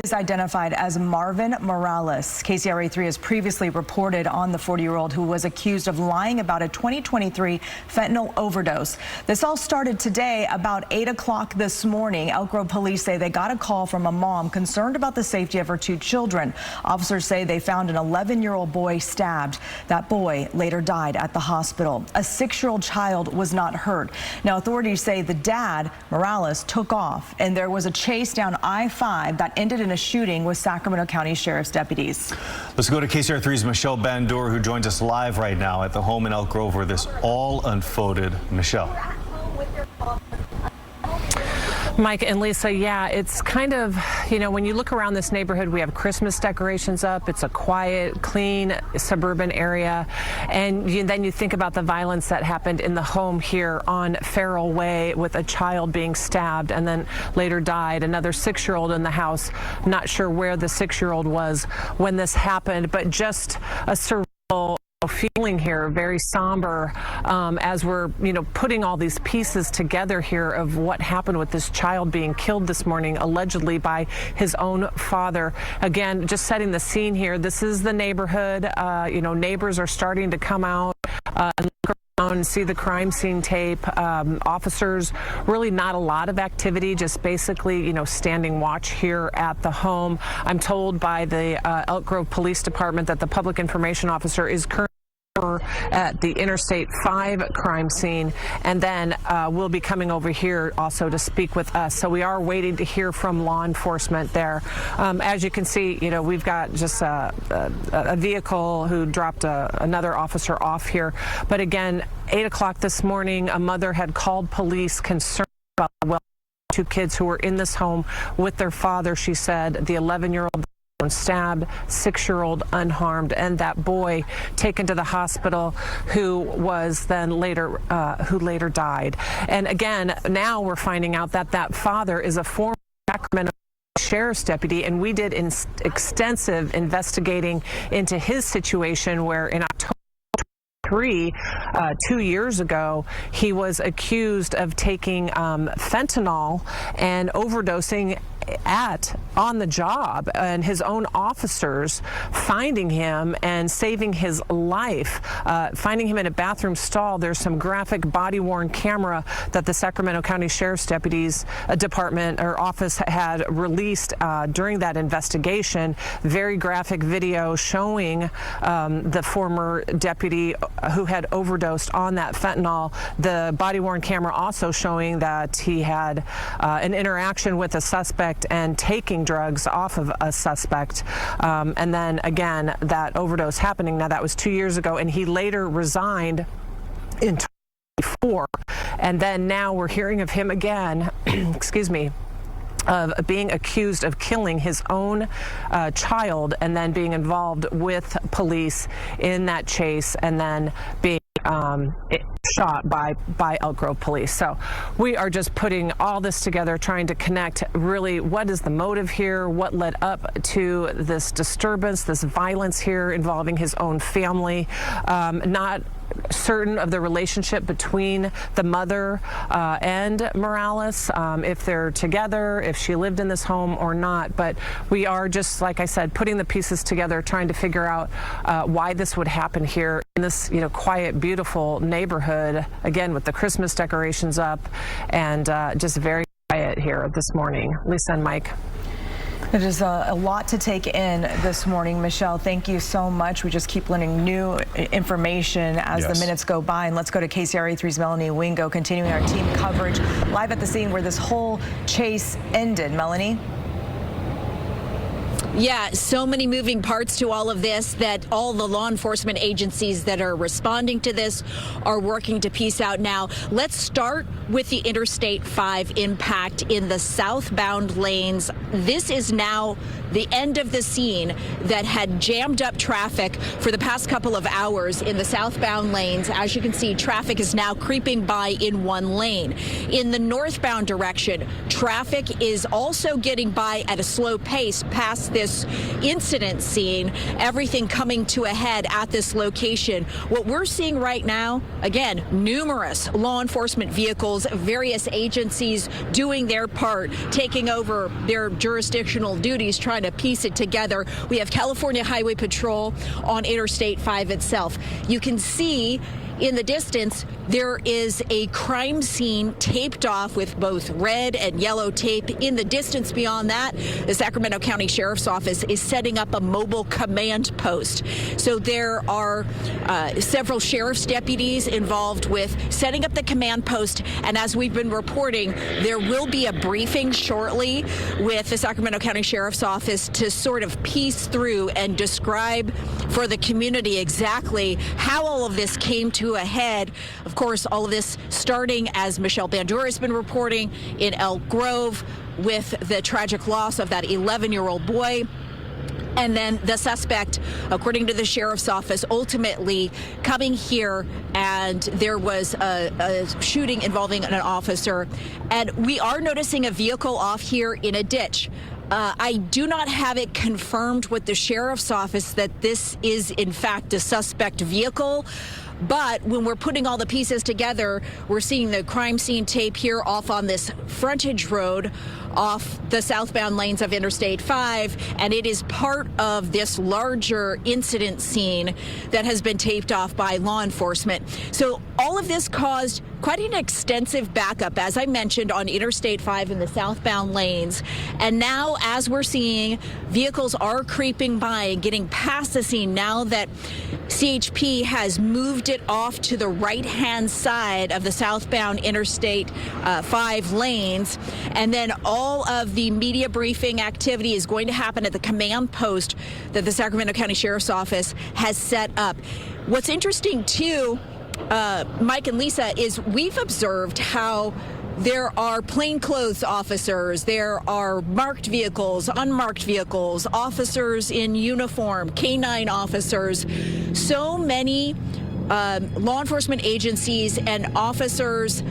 is identified as Marvin Morales. KCRA 3 has previously reported on the 40-year-old who was accused of lying about a 2023 fentanyl overdose. This all started today about 8 o'clock this morning. Elk Grove police say they got a call from a mom concerned about the safety of her 2 children. Officers say they found an 11-year-old boy stabbed. That boy later died at the hospital. A 6-year-old child was not hurt. Now, authorities say the dad, Morales, took off, and there was a chase down I-5 that ended in a shooting with Sacramento County Sheriff's deputies. Let's go to KCRA 3's Michelle Bandor, who joins us live right now at the home in Elk Grove where this all unfolded. Michelle. Mike and Lisa, yeah, it's kind of, you know, when you look around this neighborhood, we have Christmas decorations up. It's a quiet, clean suburban area. And then you think about the violence that happened in the home here on Farrell Way with a child being stabbed and then later died. Another 6-year-old in the house. Not sure where the 6-year-old was when this happened, but just a surreal feeling here, very somber, as we're, you know, putting all these pieces together here of what happened with this child being killed this morning, allegedly by his own father. Again, just setting the scene here. This is the neighborhood. You know, neighbors are starting to come out and look around and see the crime scene tape. Officers, really not a lot of activity, just basically, you know, standing watch here at the home. I'm told by the Elk Grove Police Department that the public information officer is currently at the Interstate 5 crime scene, and then we'll be coming over here also to speak with us. So we are waiting to hear from law enforcement there. As you can see, you know, we've got just a vehicle who dropped another officer off here. But again, 8 o'clock this morning, a mother had called police concerned about the 2 kids who were in this home with their father. She said the 11-year-old stabbed, 6-year-old unharmed, and that boy taken to the hospital who was then later died. And again, now we're finding out that that father is a former Sacramento Sheriff's deputy, and we did extensive investigating into his situation, where in October 2 years ago, he was accused of taking fentanyl and overdosing on the job, and his own officers finding him and saving his life, finding him in a bathroom stall. There's some graphic body-worn camera that the Sacramento County Sheriff's Deputies Department or office had released during that investigation. Very graphic video showing the former deputy who had overdosed on that fentanyl. The body-worn camera also showing that he had an interaction with a suspect and taking drugs off of a suspect, and then again that overdose happening. Now that was 2 years ago, and he later resigned in 2024, and then now we're hearing of him again excuse me, of being accused of killing his own child and then being involved with police in that chase and then being shot by Elk Grove police. So we are just putting all this together, trying to connect really what is the motive here, what led up to this disturbance, this violence here involving his own family. Not certain of the relationship between the mother and Morales, if they're together, if she lived in this home or not. But we are just, like I said, putting the pieces together, trying to figure out why this would happen here in this, you know, quiet, beautiful neighborhood, again with the Christmas decorations up, and just very quiet here this morning. Lisa and Mike. It is a lot to take in this morning. Michelle, thank you so much. We just keep learning new information as the minutes go by. And let's go to KCRA 3's Melanie Wingo, continuing our team coverage live at the scene where this whole chase ended. Melanie? Yeah, so many moving parts to all of this that all the law enforcement agencies that are responding to this are working to piece out now. Let's start with the Interstate 5 impact in the southbound lanes. This is now the end of the scene that had jammed up traffic for the past couple of hours in the southbound lanes. As you can see, traffic is now creeping by in one lane. In the northbound direction, traffic is also getting by at a slow pace past this incident scene, everything coming to a head at this location. What we're seeing right now, again, numerous law enforcement vehicles, various agencies doing their part, taking over their jurisdictional duties trying to piece it together. We have California Highway Patrol on Interstate 5 itself. You can see in the distance, there is a crime scene taped off with both red and yellow tape. In the distance beyond that, the Sacramento County Sheriff's Office is setting up a mobile command post. So there are several sheriff's deputies involved with setting up the command post. And as we've been reporting, there will be a briefing shortly with the Sacramento County Sheriff's Office to sort of piece through and describe for the community exactly how all of this came to a head. Of course, all of this starting, as Michelle Bandura has been reporting, in Elk Grove with the tragic loss of that 11-year-old boy. And then the suspect, according to the sheriff's office, ultimately coming here, and there was a shooting involving an officer. And we are noticing a vehicle off here in a ditch. I do not have it confirmed with the sheriff's office that this is, in fact, a suspect vehicle. But when we're putting all the pieces together, we're seeing the crime scene tape here off on this frontage road off the southbound lanes of Interstate 5, and it is part of this larger incident scene that has been taped off by law enforcement. So all of this caused quite an extensive backup, as I mentioned, on Interstate 5 in the southbound lanes. And now, as we're seeing, vehicles are creeping by and getting past the scene now that CHP has moved it off to the right-hand side of the southbound Interstate 5 lanes. And then all of the media briefing activity is going to happen at the command post that the Sacramento County Sheriff's Office has set up. What's interesting, too, Mike and Lisa, is we've observed how there are plainclothes officers, there are marked vehicles, unmarked vehicles, officers in uniform, canine officers, so many law enforcement agencies and officers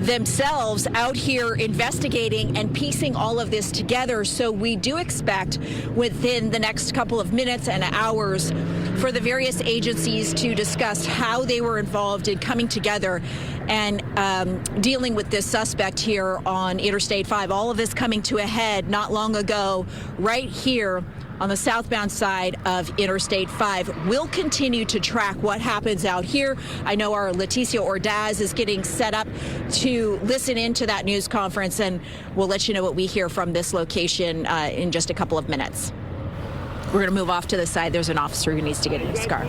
themselves out here investigating and piecing all of this together. So we do expect within the next couple of minutes and hours for the various agencies to discuss how they were involved in coming together and dealing with this suspect here on Interstate 5. All of this coming to a head not long ago right here on the southbound side of Interstate 5. We'll continue to track what happens out here. I know our Leticia Ordaz is getting set up to listen into that news conference, and we'll let you know what we hear from this location in just a couple of minutes. We're going to move off to the side. There's an officer who needs to get in his car.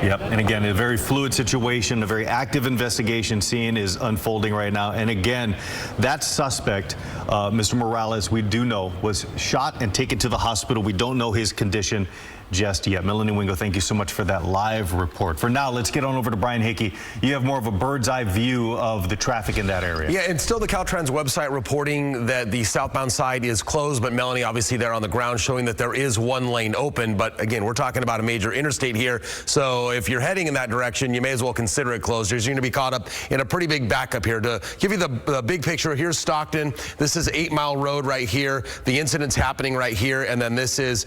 Yep, and again, a very fluid situation, a very active investigation scene is unfolding right now. And again, that suspect, Mr. Morales, we do know was shot and taken to the hospital. We don't know his condition just yet. Melanie Wingo, thank you so much for that live report. For now, let's get on over to Brian Hickey. You have more of a bird's eye view of the traffic in that area. Yeah, and still the Caltrans website reporting that the southbound side is closed, but Melanie obviously there on the ground showing that there is one lane open. But again, we're talking about a major interstate here. So if you're heading in that direction, you may as well consider it closed. You're going to be caught up in a pretty big backup here. To give you the big picture, here's Stockton. This is 8 Mile Road right here. The incident's happening right here. And then this is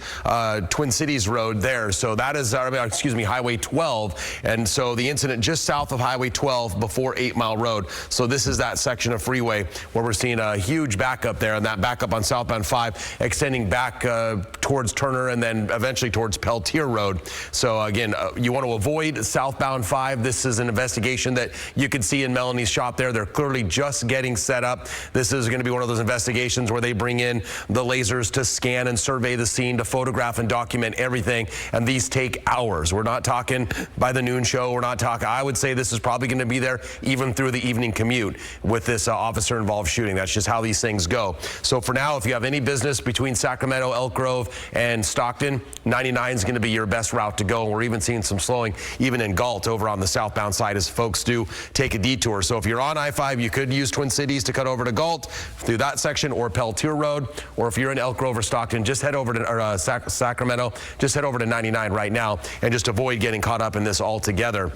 Twin Cities Road there. So that is, Highway 12. And so the incident just south of Highway 12 before 8 Mile Road. So this is that section of freeway where we're seeing a huge backup there, and that backup on southbound 5 extending back towards Turner and then eventually towards Peltier Road. So again, you want to avoid southbound 5. This is an investigation that you could see in Melanie's shop there. They're clearly just getting set up. This is going to be one of those investigations where they bring in the lasers to scan and survey the scene, to photograph and document everything. And these take hours. We're not talking by the noon show. We're not talking. I would say this is probably going to be there even through the evening commute with this officer-involved shooting. That's just how these things go. So for now, if you have any business between Sacramento, Elk Grove, and Stockton, 99 is going to be your best route to go. And we're even seeing some slowing even in Galt over on the southbound side as folks do take a detour. So if you're on I-5, you could use Twin Cities to cut over to Galt through that section, or Peltier Road. Or if you're in Elk Grove or Stockton, just head over to Sacramento. Just head over to 99 right now and just avoid getting caught up in this altogether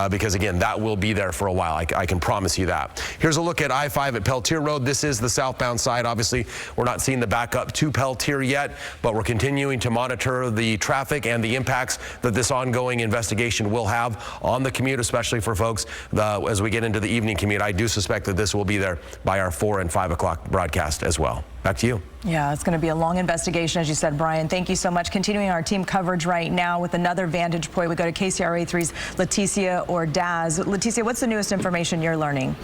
because again, that will be there for a while. I can promise you that. Here's a look at I-5 at Peltier Road. This is the southbound side. Obviously, we're not seeing the backup to Peltier yet, but we're continuing to monitor the traffic and the impacts that this ongoing investigation will have on the commute, especially for folks as we get into the evening commute. I do suspect that this will be there by our 4 and 5 o'clock broadcast as well. Back to you. Yeah, it's going to be a long investigation, as you said, Brian. Thank you so much. Continuing our team coverage right now with another Vantage Point. We go to KCRA 3's Leticia Ordaz. Leticia, what's the newest information you're learning?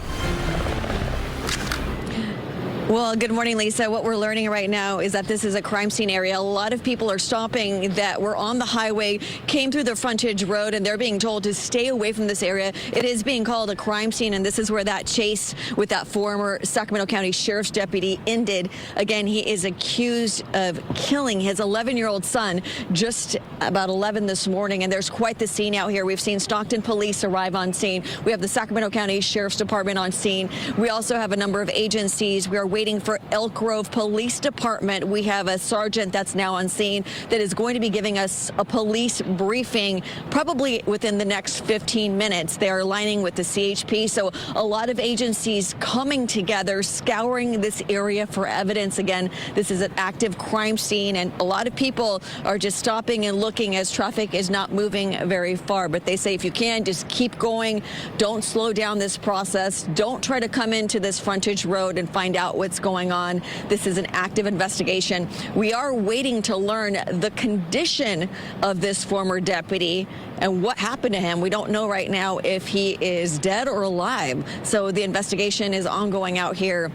Well, good morning, Lisa. What we're learning right now is that this is a crime scene area. A lot of people are stopping that were on the highway, came through the frontage road, and they're being told to stay away from this area. It is being called a crime scene, and this is where that chase with that former Sacramento County Sheriff's deputy ended. Again, he is accused of killing his 11-year-old son just about 11 this morning, and there's quite the scene out here. We've seen Stockton police arrive on scene. We have the Sacramento County Sheriff's Department on scene. We also have a number of agencies. We are waiting for Elk Grove Police Department. We have a sergeant that's now on scene that is going to be giving us a police briefing probably within the next 15 minutes. They are aligning with the CHP, so a lot of agencies coming together, scouring this area for evidence. Again, this is an active crime scene, and a lot of people are just stopping and looking as traffic is not moving very far. But they say if you can, just keep going. Don't slow down this process. Don't try to come into this frontage road and find out what's going on. This is an active investigation. We are waiting to learn the condition of this former deputy and what happened to him. We don't know right now if he is dead or alive. So the investigation is ongoing out here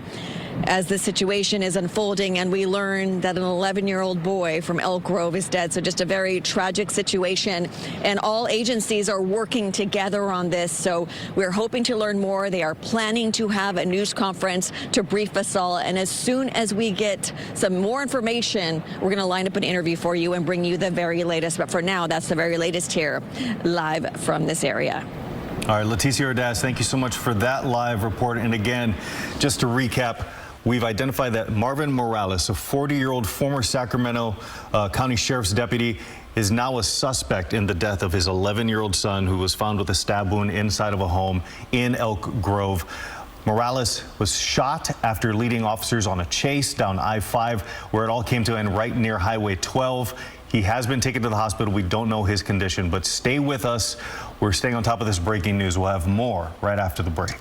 as the situation is unfolding, and we learn that an 11-year-old boy from Elk Grove is dead. So just a very tragic situation, and all agencies are working together on this. So we're hoping to learn more. They are planning to have a news conference to brief us all, and as soon as we get some more information, we're going to line up an interview for you and bring you the very latest. But for now, that's the very latest here, live from this area. All right, Leticia Ordaz, thank you so much for that live report. And again, just to recap, we've identified that Marvin Morales, a 40-year-old former Sacramento County Sheriff's deputy, is now a suspect in the death of his 11-year-old son, who was found with a stab wound inside of a home in Elk Grove. Morales was shot after leading officers on a chase down I-5, where it all came to an end right near Highway 12. He has been taken to the hospital. We don't know his condition, but stay with us. We're staying on top of this breaking news. We'll have more right after the break.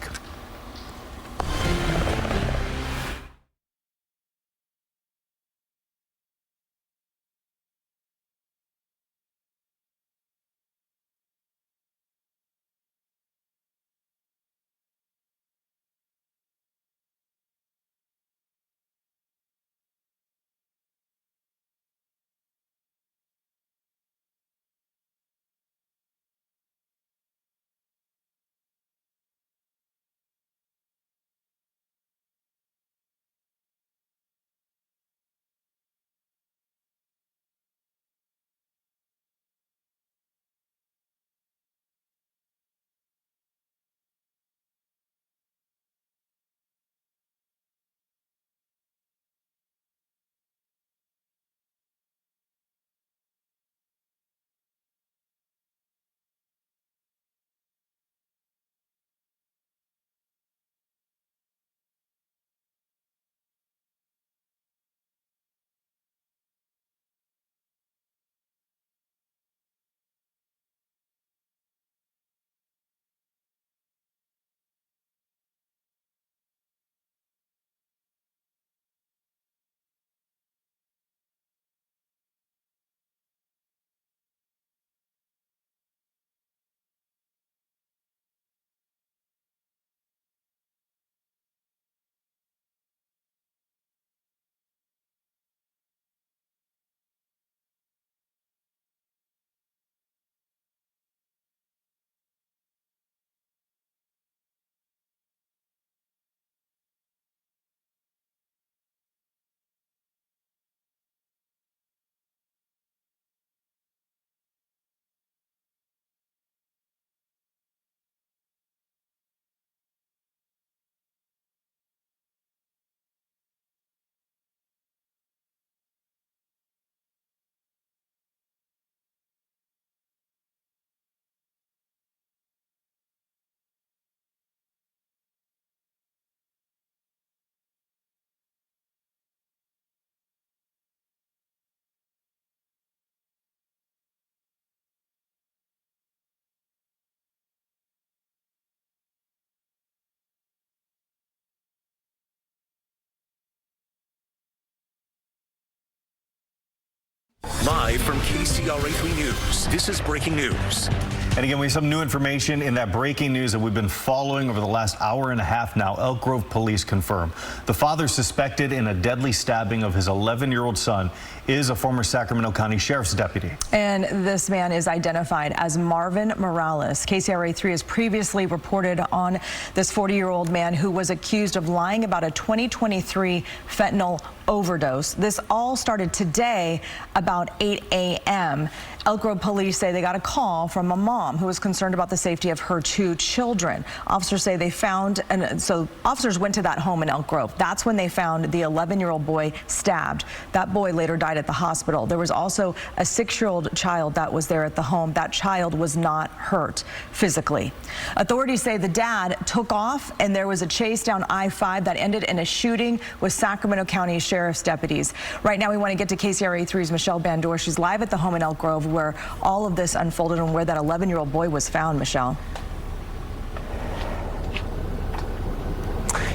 Live from KCRA 3 News, this is breaking news. And again, we have some new information in that breaking news that we've been following over the last hour and a half now. Elk Grove police confirm the father suspected in a deadly stabbing of his 11-year-old son is a former Sacramento County Sheriff's deputy. And this man is identified as Marvin Morales. KCRA 3 has previously reported on this 40-year-old man who was accused of lying about a 2023 fentanyl overdose. This all started today about 8 a.m. Elk Grove police say they got a call from a mom who was concerned about the safety of her 2 children. Officers say they found, and so officers went to that home in Elk Grove. That's when they found the 11-year-old boy stabbed. That boy later died at the hospital. There was also a 6-year-old child that was there at the home. That child was not hurt physically. Authorities say the dad took off and there was a chase down I-5 that ended in a shooting with Sacramento County Sheriff's deputies. Right now we want to get to KCRA 3's Michelle Bandor. She's live at the home in Elk Grove where all of this unfolded and where that 11-year-old boy was found. Michelle.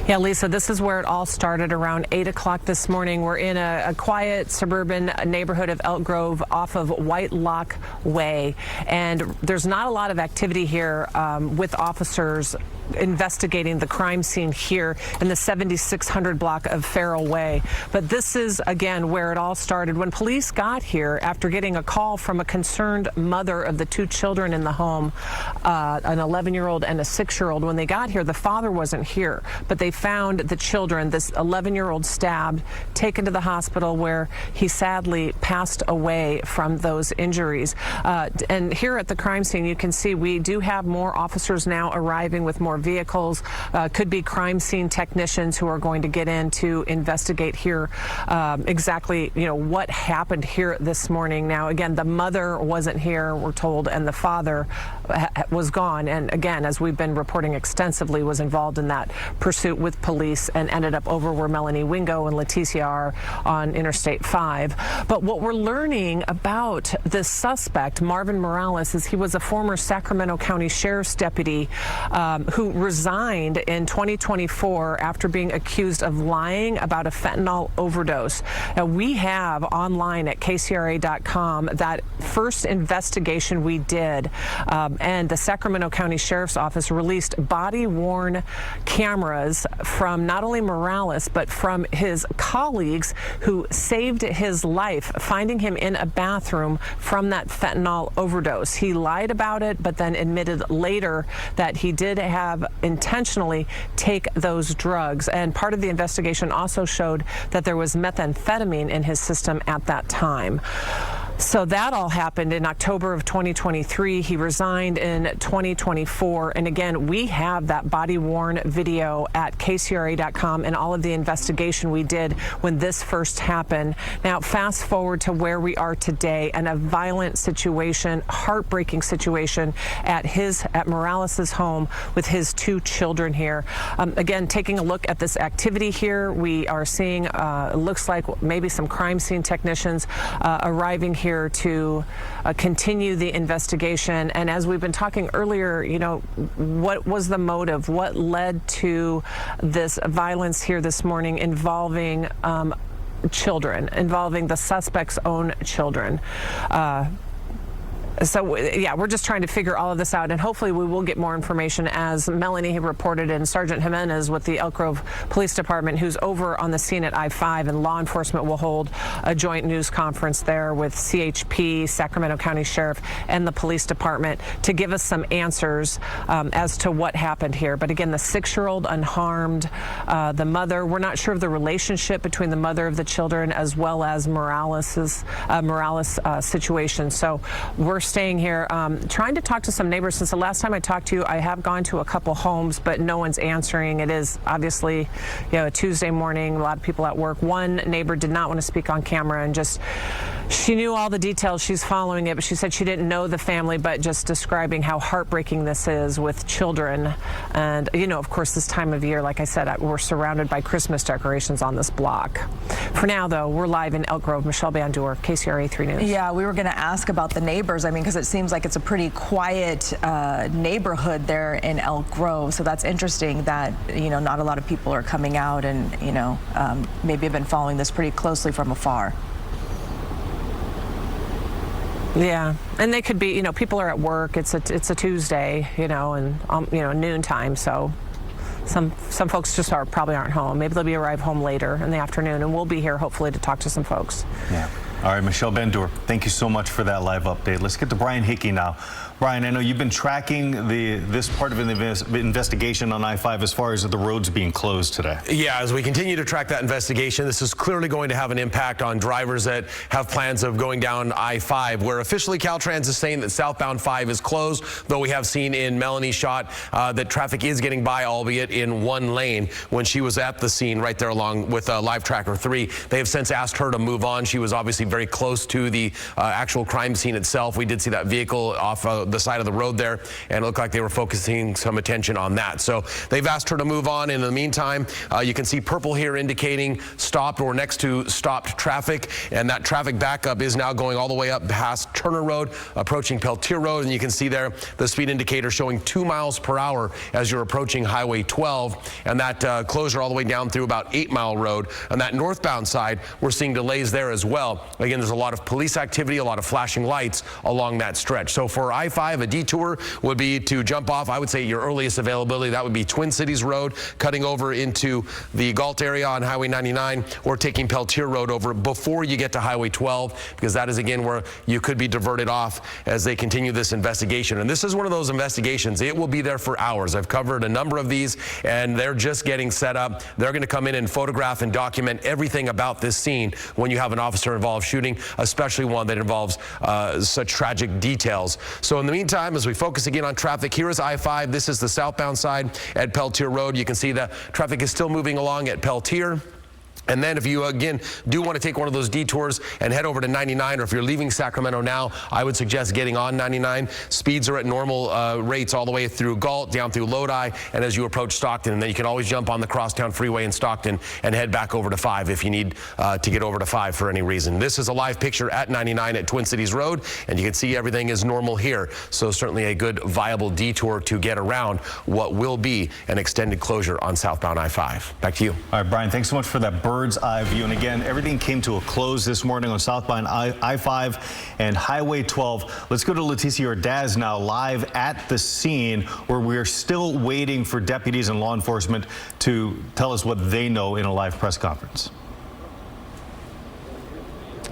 Yeah, Lisa, this is where it all started around 8 o'clock this morning. We're in a quiet suburban neighborhood of Elk Grove off of White Lock Way. And there's not a lot of activity here with officers investigating the crime scene here in the 7600 block of Farrell Way. But this is, again, where it all started. When police got here after getting a call from a concerned mother of the 2 children in the home, an 11-year-old and a 6-year-old, when they got here, the father wasn't here. But they found the children, this 11-year-old stabbed, taken to the hospital where he sadly passed away from those injuries. And here at the crime scene, you can see we do have more officers now arriving with more vehicles. Could be crime scene technicians who are going to get in to investigate here exactly, what happened here this morning. Now, again, the mother wasn't here, we're told, and the father was gone. And again, as we've been reporting extensively, was involved in that pursuit with police and ended up over where Melanie Wingo and Leticia are on Interstate 5. But what we're learning about this suspect, Marvin Morales, is he was a former Sacramento County Sheriff's deputy who resigned in 2024 after being accused of lying about a fentanyl overdose. Now, we have online at KCRA.com that first investigation we did, and the Sacramento County Sheriff's Office released body-worn cameras from not only Morales, but from his colleagues who saved his life, finding him in a bathroom from that fentanyl overdose. He lied about it, but then admitted later that he did have intentionally take those drugs. And part of the investigation also showed that there was methamphetamine in his system at that time. So that all happened in October of 2023. He resigned in 2024. And again, we have that body-worn video at KCRA.com and all of the investigation we did when this first happened. Now, fast forward to where we are today, and a violent situation, heartbreaking situation at Morales's home with his 2 children here. Again, taking a look at this activity here, we are seeing, it looks like maybe some crime scene technicians arriving here to continue the investigation. And as we've been talking earlier, what was the motive? What led to this violence here this morning involving children, involving the suspect's own children? So, yeah, we're just trying to figure all of this out, and hopefully we will get more information, as Melanie reported, and Sergeant Jimenez with the Elk Grove Police Department, who's over on the scene at I-5, and law enforcement will hold a joint news conference there with CHP, Sacramento County Sheriff, and the Police Department to give us some answers as to what happened here. But again, the 6-year-old unharmed, the mother, we're not sure of the relationship between the mother of the children as well as Morales' situation. So we're staying here, trying to talk to some neighbors. Since the last time I talked to you, I have gone to a couple homes, but no one's answering. It is obviously, a Tuesday morning, a lot of people at work. One neighbor did not want to speak on camera, and she knew all the details. She's following it, but she said she didn't know the family, but just describing how heartbreaking this is with children. And, of course, this time of year, like I said, we're surrounded by Christmas decorations on this block. For now, though, we're live in Elk Grove. Michelle Bandor, KCRA 3 News. Yeah, we were going to ask about the neighbors. Because it seems like it's a pretty quiet neighborhood there in Elk Grove. So that's interesting that, not a lot of people are coming out and, maybe have been following this pretty closely from afar. Yeah, and they could be, people are at work. It's a Tuesday, and noon time, so some folks just probably aren't home. Maybe they'll arrive home later in the afternoon, and we'll be here hopefully to talk to some folks. Yeah. All right, Michelle Bendur, thank you so much for that live update. Let's get to Brian Hickey now. Brian, I know you've been tracking this part of the investigation on I-5 as far as the roads being closed today. Yeah, as we continue to track that investigation, this is clearly going to have an impact on drivers that have plans of going down I-5, where officially Caltrans is saying that southbound 5 is closed, though we have seen in Melanie's shot that traffic is getting by, albeit in one lane. When she was at the scene right there along with Live Tracker 3, they have since asked her to move on. She was obviously very close to the actual crime scene itself. We did see that vehicle off the side of the road there, and it looked like they were focusing some attention on that. So they've asked her to move on. In the meantime, you can see purple here indicating stopped or next to stopped traffic, and that traffic backup is now going all the way up past Turner Road, approaching Peltier Road, and you can see there the speed indicator showing 2 miles per hour as you're approaching Highway 12, and that closure all the way down through about 8 Mile Road. On that northbound side, we're seeing delays there as well. Again, there's a lot of police activity, a lot of flashing lights along that stretch. So for I-5, a detour would be to jump off, I would say your earliest availability, that would be Twin Cities Road, cutting over into the Galt area on Highway 99, or taking Peltier Road over before you get to Highway 12, because that is, again, where you could be diverted off as they continue this investigation. And this is one of those investigations. It will be there for hours. I've covered a number of these, and they're just getting set up. They're going to come in and photograph and document everything about this scene when you have an officer-involved shooting, especially one that involves such tragic details. So in the meantime, as we focus again on traffic, here is I-5. This is the southbound side at Peltier Road. You can see that traffic is still moving along at Peltier. And then if you, again, do want to take one of those detours and head over to 99, or if you're leaving Sacramento now, I would suggest getting on 99. Speeds are at normal rates all the way through Galt, down through Lodi, and as you approach Stockton. And then you can always jump on the Crosstown Freeway in Stockton and head back over to 5 if you need to get over to 5 for any reason. This is a live picture at 99 at Twin Cities Road, and you can see everything is normal here. So certainly a good, viable detour to get around what will be an extended closure on southbound I-5. Back to you. All right, Brian, thanks so much for that bird's eye view. And again, everything came to a close this morning on southbound I-5 and Highway 12. Let's go to Leticia Ordaz now, live at the scene, where we're still waiting for deputies and law enforcement to tell us what they know in a live press conference.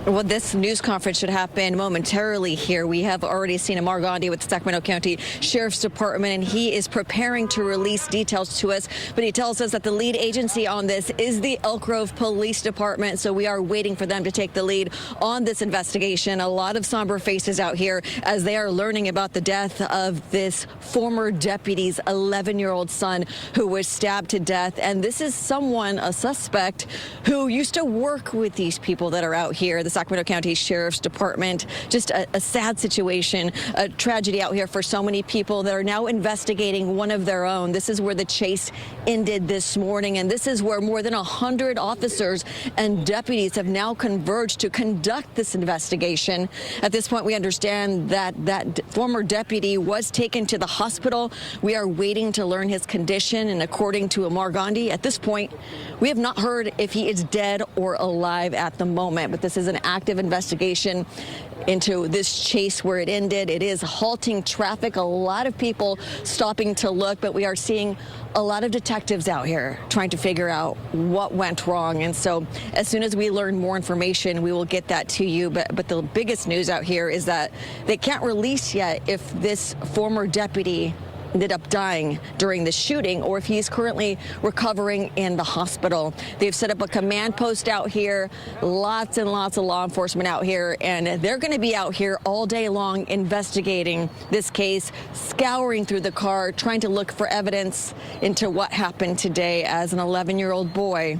Well, this news conference should happen momentarily here. We have already seen Amar Gandhi with the Sacramento County Sheriff's Department, and he is preparing to release details to us. But he tells us that the lead agency on this is the Elk Grove Police Department, so we are waiting for them to take the lead on this investigation. A lot of somber faces out here as they are learning about the death of this former deputy's 11-year-old son who was stabbed to death. And this is someone, a suspect, who used to work with these people that are out here. The Sacramento County Sheriff's Department. Just a sad situation, a tragedy out here for so many people that are now investigating one of their own. This is where the chase ended this morning, and this is where more than 100 officers and deputies have now converged to conduct this investigation. At this point, we understand that that former deputy was taken to the hospital. We are waiting to learn his condition, and according to Amar Gandhi, at this point, we have not heard if he is dead or alive at the moment, but this is an active investigation into this chase where it ended. It is halting traffic, a lot of people stopping to look, but we are seeing a lot of detectives out here trying to figure out what went wrong. And so as soon as we learn more information, we will get that to you. But the biggest news out here is that they can't release yet if this former deputy ended up dying during the shooting or if he's currently recovering in the hospital. They've set up a command post out here, lots and lots of law enforcement out here, and they're going to be out here all day long investigating this case, scouring through the car, trying to look for evidence into what happened today as an 11-year-old boy,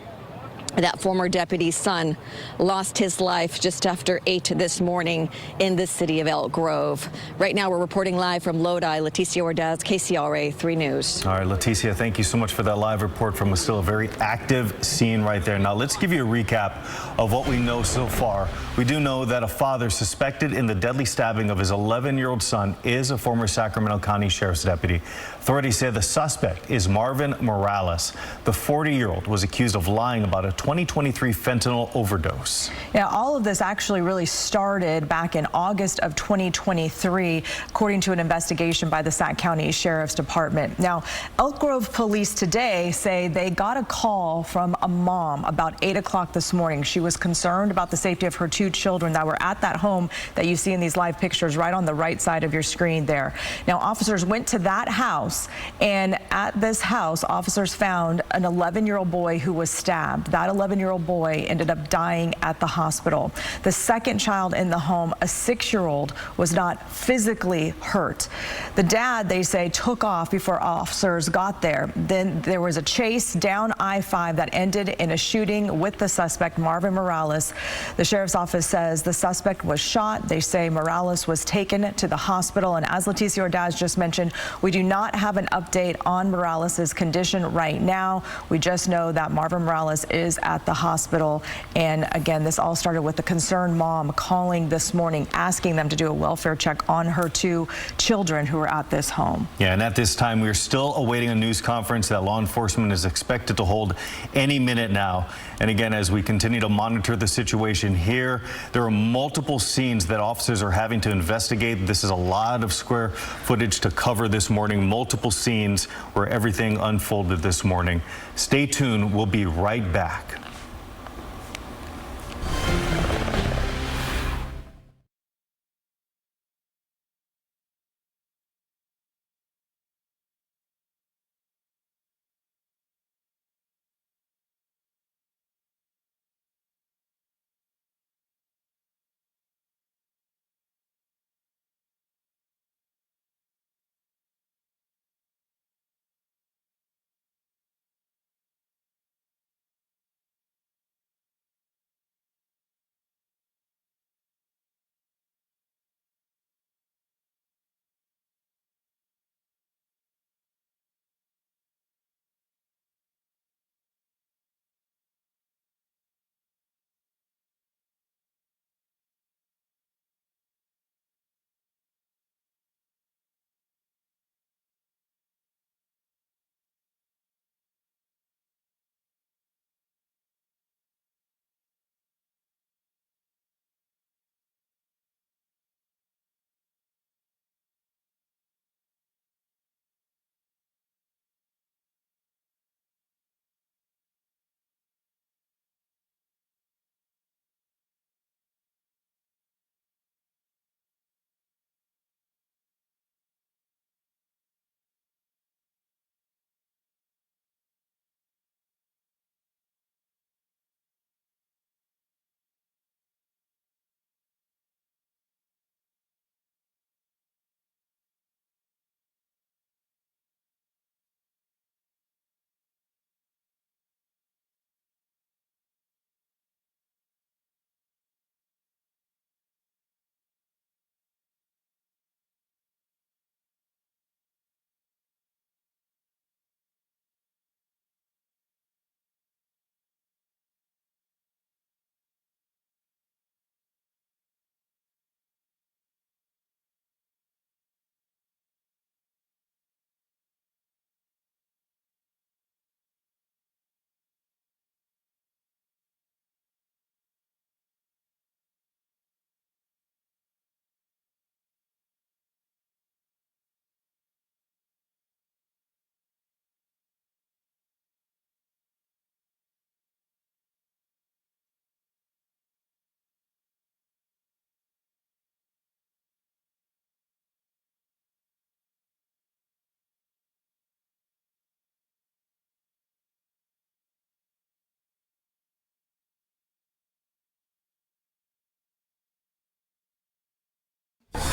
that former deputy's son, lost his life just after 8 this morning in the city of Elk Grove. Right now, we're reporting live from Lodi. Leticia Ordaz, KCRA 3 News. All right, Leticia, thank you so much for that live report from still a very active scene right there. Now, let's give you a recap of what we know so far. We do know that a father suspected in the deadly stabbing of his 11-year-old son is a former Sacramento County Sheriff's deputy. Authorities say the suspect is Marvin Morales. The 40-year-old was accused of lying about a 2023 fentanyl overdose. Yeah, all of this actually really started back in August of 2023, according to an investigation by the Sac County Sheriff's Department. Now, Elk Grove police today say they got a call from a mom about 8 o'clock this morning. She was concerned about the safety of her 2 children that were at that home that you see in these live pictures right on the right side of your screen there. Now, officers went to that house, and at this house, officers found an 11-year-old boy who was stabbed. That 11-year-old boy ended up dying at the hospital. The second child in the home, a 6-year-old, was not physically hurt. The dad, they say, took off before officers got there. Then there was a chase down I-5 that ended in a shooting with the suspect, Marvin Morales. The sheriff's office says the suspect was shot. They say Morales was taken to the hospital. And as Leticia Ordaz just mentioned, we do not have an update on Morales' condition right now. We just know that Marvin Morales is at the hospital. And again, this all started with a concerned mom calling this morning, asking them to do a welfare check on her 2 children who were at this home. Yeah, and at this time, we're still awaiting a news conference that law enforcement is expected to hold any minute now. And again, as we continue to monitor the situation here, there are multiple scenes that officers are having to investigate. This is a lot of square footage to cover this morning, multiple scenes where everything unfolded this morning. Stay tuned. We'll be right back.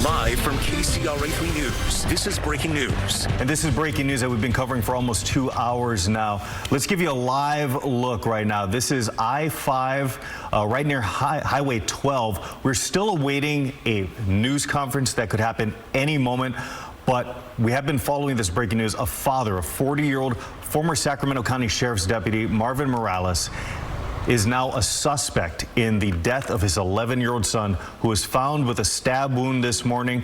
Live from KCRA 3 News, this is breaking news. And this is breaking news that we've been covering for almost 2 hours now. Let's give you a live look right now. This is I-5 right near Highway 12. We're still awaiting a news conference that could happen any moment. But we have been following this breaking news. A father, a 40-year-old former Sacramento County Sheriff's Deputy, Marvin Morales, is now a suspect in the death of his 11-year-old son, who was found with a stab wound this morning.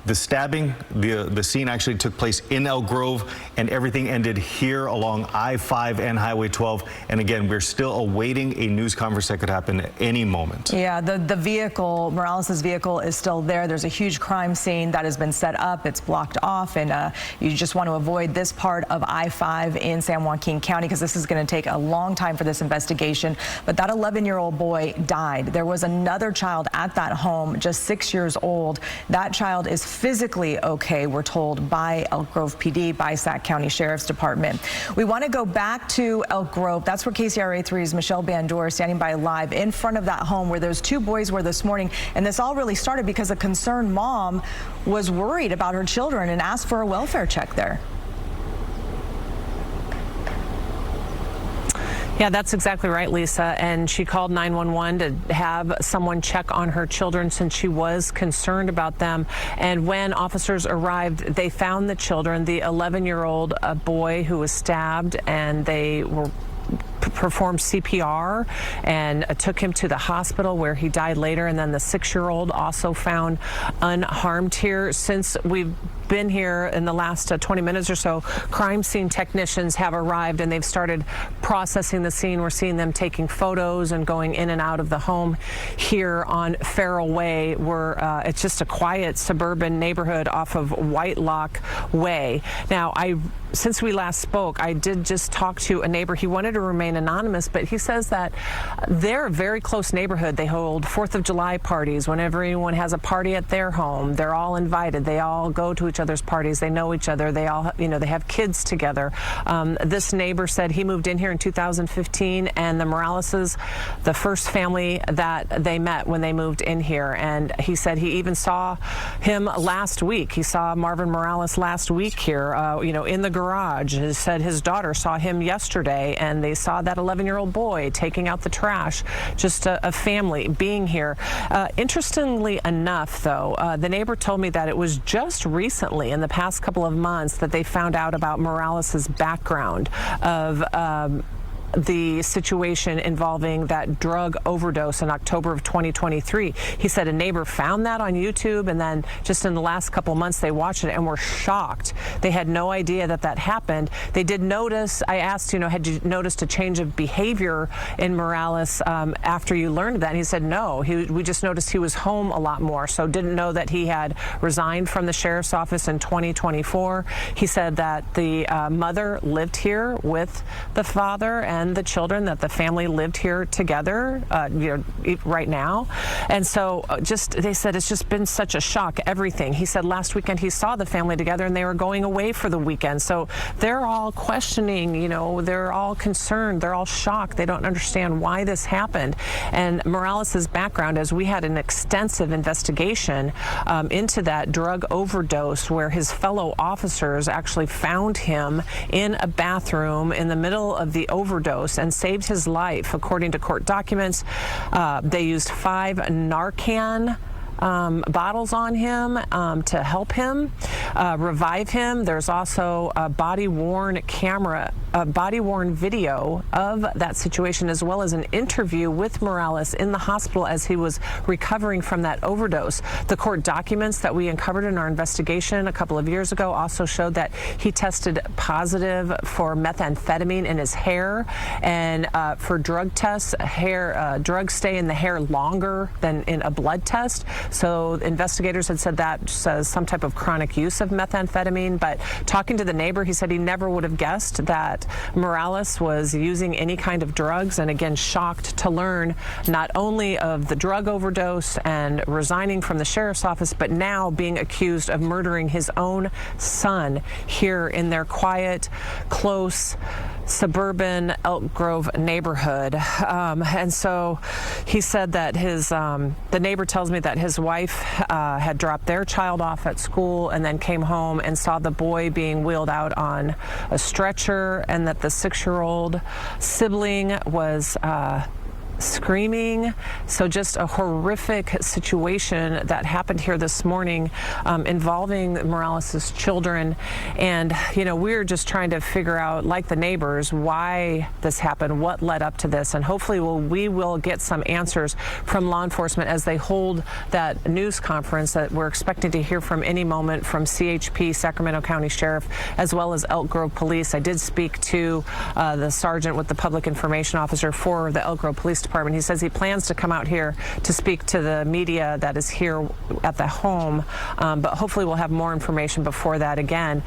The stabbing, the scene actually took place in Elk Grove, and everything ended here along I-5 and Highway 12. And again, we're still awaiting a news conference that could happen at any moment. Yeah, the vehicle, Morales' vehicle, is still there. There's a huge crime scene that has been set up. It's blocked off, and you just want to avoid this part of I-5 in San Joaquin County because this is going to take a long time for this investigation. But that 11-year-old boy died. There was another child at that home, just 6 years old. That child is physically okay, we're told, by Elk Grove PD, by Sac County Sheriff's Department. We want to go back to Elk Grove. That's where KCRA 3's Michelle Bandor standing by live in front of that home where those two boys were this morning. And this all really started because a concerned mom was worried about her children and asked for a welfare check there. Yeah, that's exactly right, Lisa. And she called 911 to have someone check on her children since she was concerned about them. And when officers arrived, they found the children, the 11-year-old boy who was stabbed, and they were performed CPR and took him to the hospital where he died later. And then the 6-year-old also found unharmed here. Since we've been here in the last 20 minutes or so, crime scene technicians have arrived and they've started processing the scene. We're seeing them taking photos and going in and out of the home here on Farrell Way, where it's just a quiet suburban neighborhood off of Whitelock Way. Now, since we last spoke, I did just talk to a neighbor. He wanted to remain anonymous, but he says that they're a very close neighborhood. They hold 4th of July parties. Whenever anyone has a party at their home, they're all invited. They all go to each other's parties. They know each other. They all, they have kids together. This neighbor said he moved in here in 2015, and the Moraleses, the first family that they met when they moved in here. And he said he even saw him last week. He saw Marvin Morales last week here, in the garage. He said his daughter saw him yesterday, and they saw that 11-year-old boy taking out the trash. Just a family being here. Interestingly enough, though, the neighbor told me that it was just recently, in the past couple of months, that they found out about Morales's background of the situation involving that drug overdose in October of 2023. He said a neighbor found that on YouTube, and then just in the last couple months they watched it and were shocked. They had no idea that happened. They did notice, I asked, had you noticed a change of behavior in Morales after you learned that? And he said no. We just noticed he was home a lot more, so didn't know that he had resigned from the sheriff's office in 2024. He said that the mother lived here with the father and the children, that the family lived here together right now. And so they said it's just been such a shock, everything. He said last weekend he saw the family together and they were going away for the weekend. So they're all questioning, they're all concerned, they're all shocked. They don't understand why this happened. And Morales's background, as we had an extensive investigation into that drug overdose, where his fellow officers actually found him in a bathroom in the middle of the overdose and saved his life. According to court documents, they used 5 Narcan bottles on him to help him revive him. There's also a body-worn camera, a body-worn video of that situation, as well as an interview with Morales in the hospital as he was recovering from that overdose. The court documents that we uncovered in our investigation a couple of years ago also showed that he tested positive for methamphetamine in his hair, and for drug tests, drugs stay in the hair longer than in a blood test. So investigators had said that says some type of chronic use of methamphetamine. But talking to the neighbor, he said he never would have guessed that Morales was using any kind of drugs. And again, shocked to learn not only of the drug overdose and resigning from the sheriff's office, but now being accused of murdering his own son here in their quiet, close, suburban Elk Grove neighborhood. And so he said that the neighbor tells me that his wife had dropped their child off at school and then came home and saw the boy being wheeled out on a stretcher, and that the 6-year-old sibling was screaming. So just a horrific situation that happened here this morning involving Morales' children. And, you know, we're just trying to figure out, like the neighbors, why this happened, what led up to this. And hopefully we will get some answers from law enforcement as they hold that news conference that we're expecting to hear from any moment from CHP, Sacramento County Sheriff, as well as Elk Grove Police. I did speak to the sergeant with the public information officer for the Elk Grove Police Department. He says he plans to come out here to speak to the media that is here at the home, but hopefully we'll have more information before that. Again,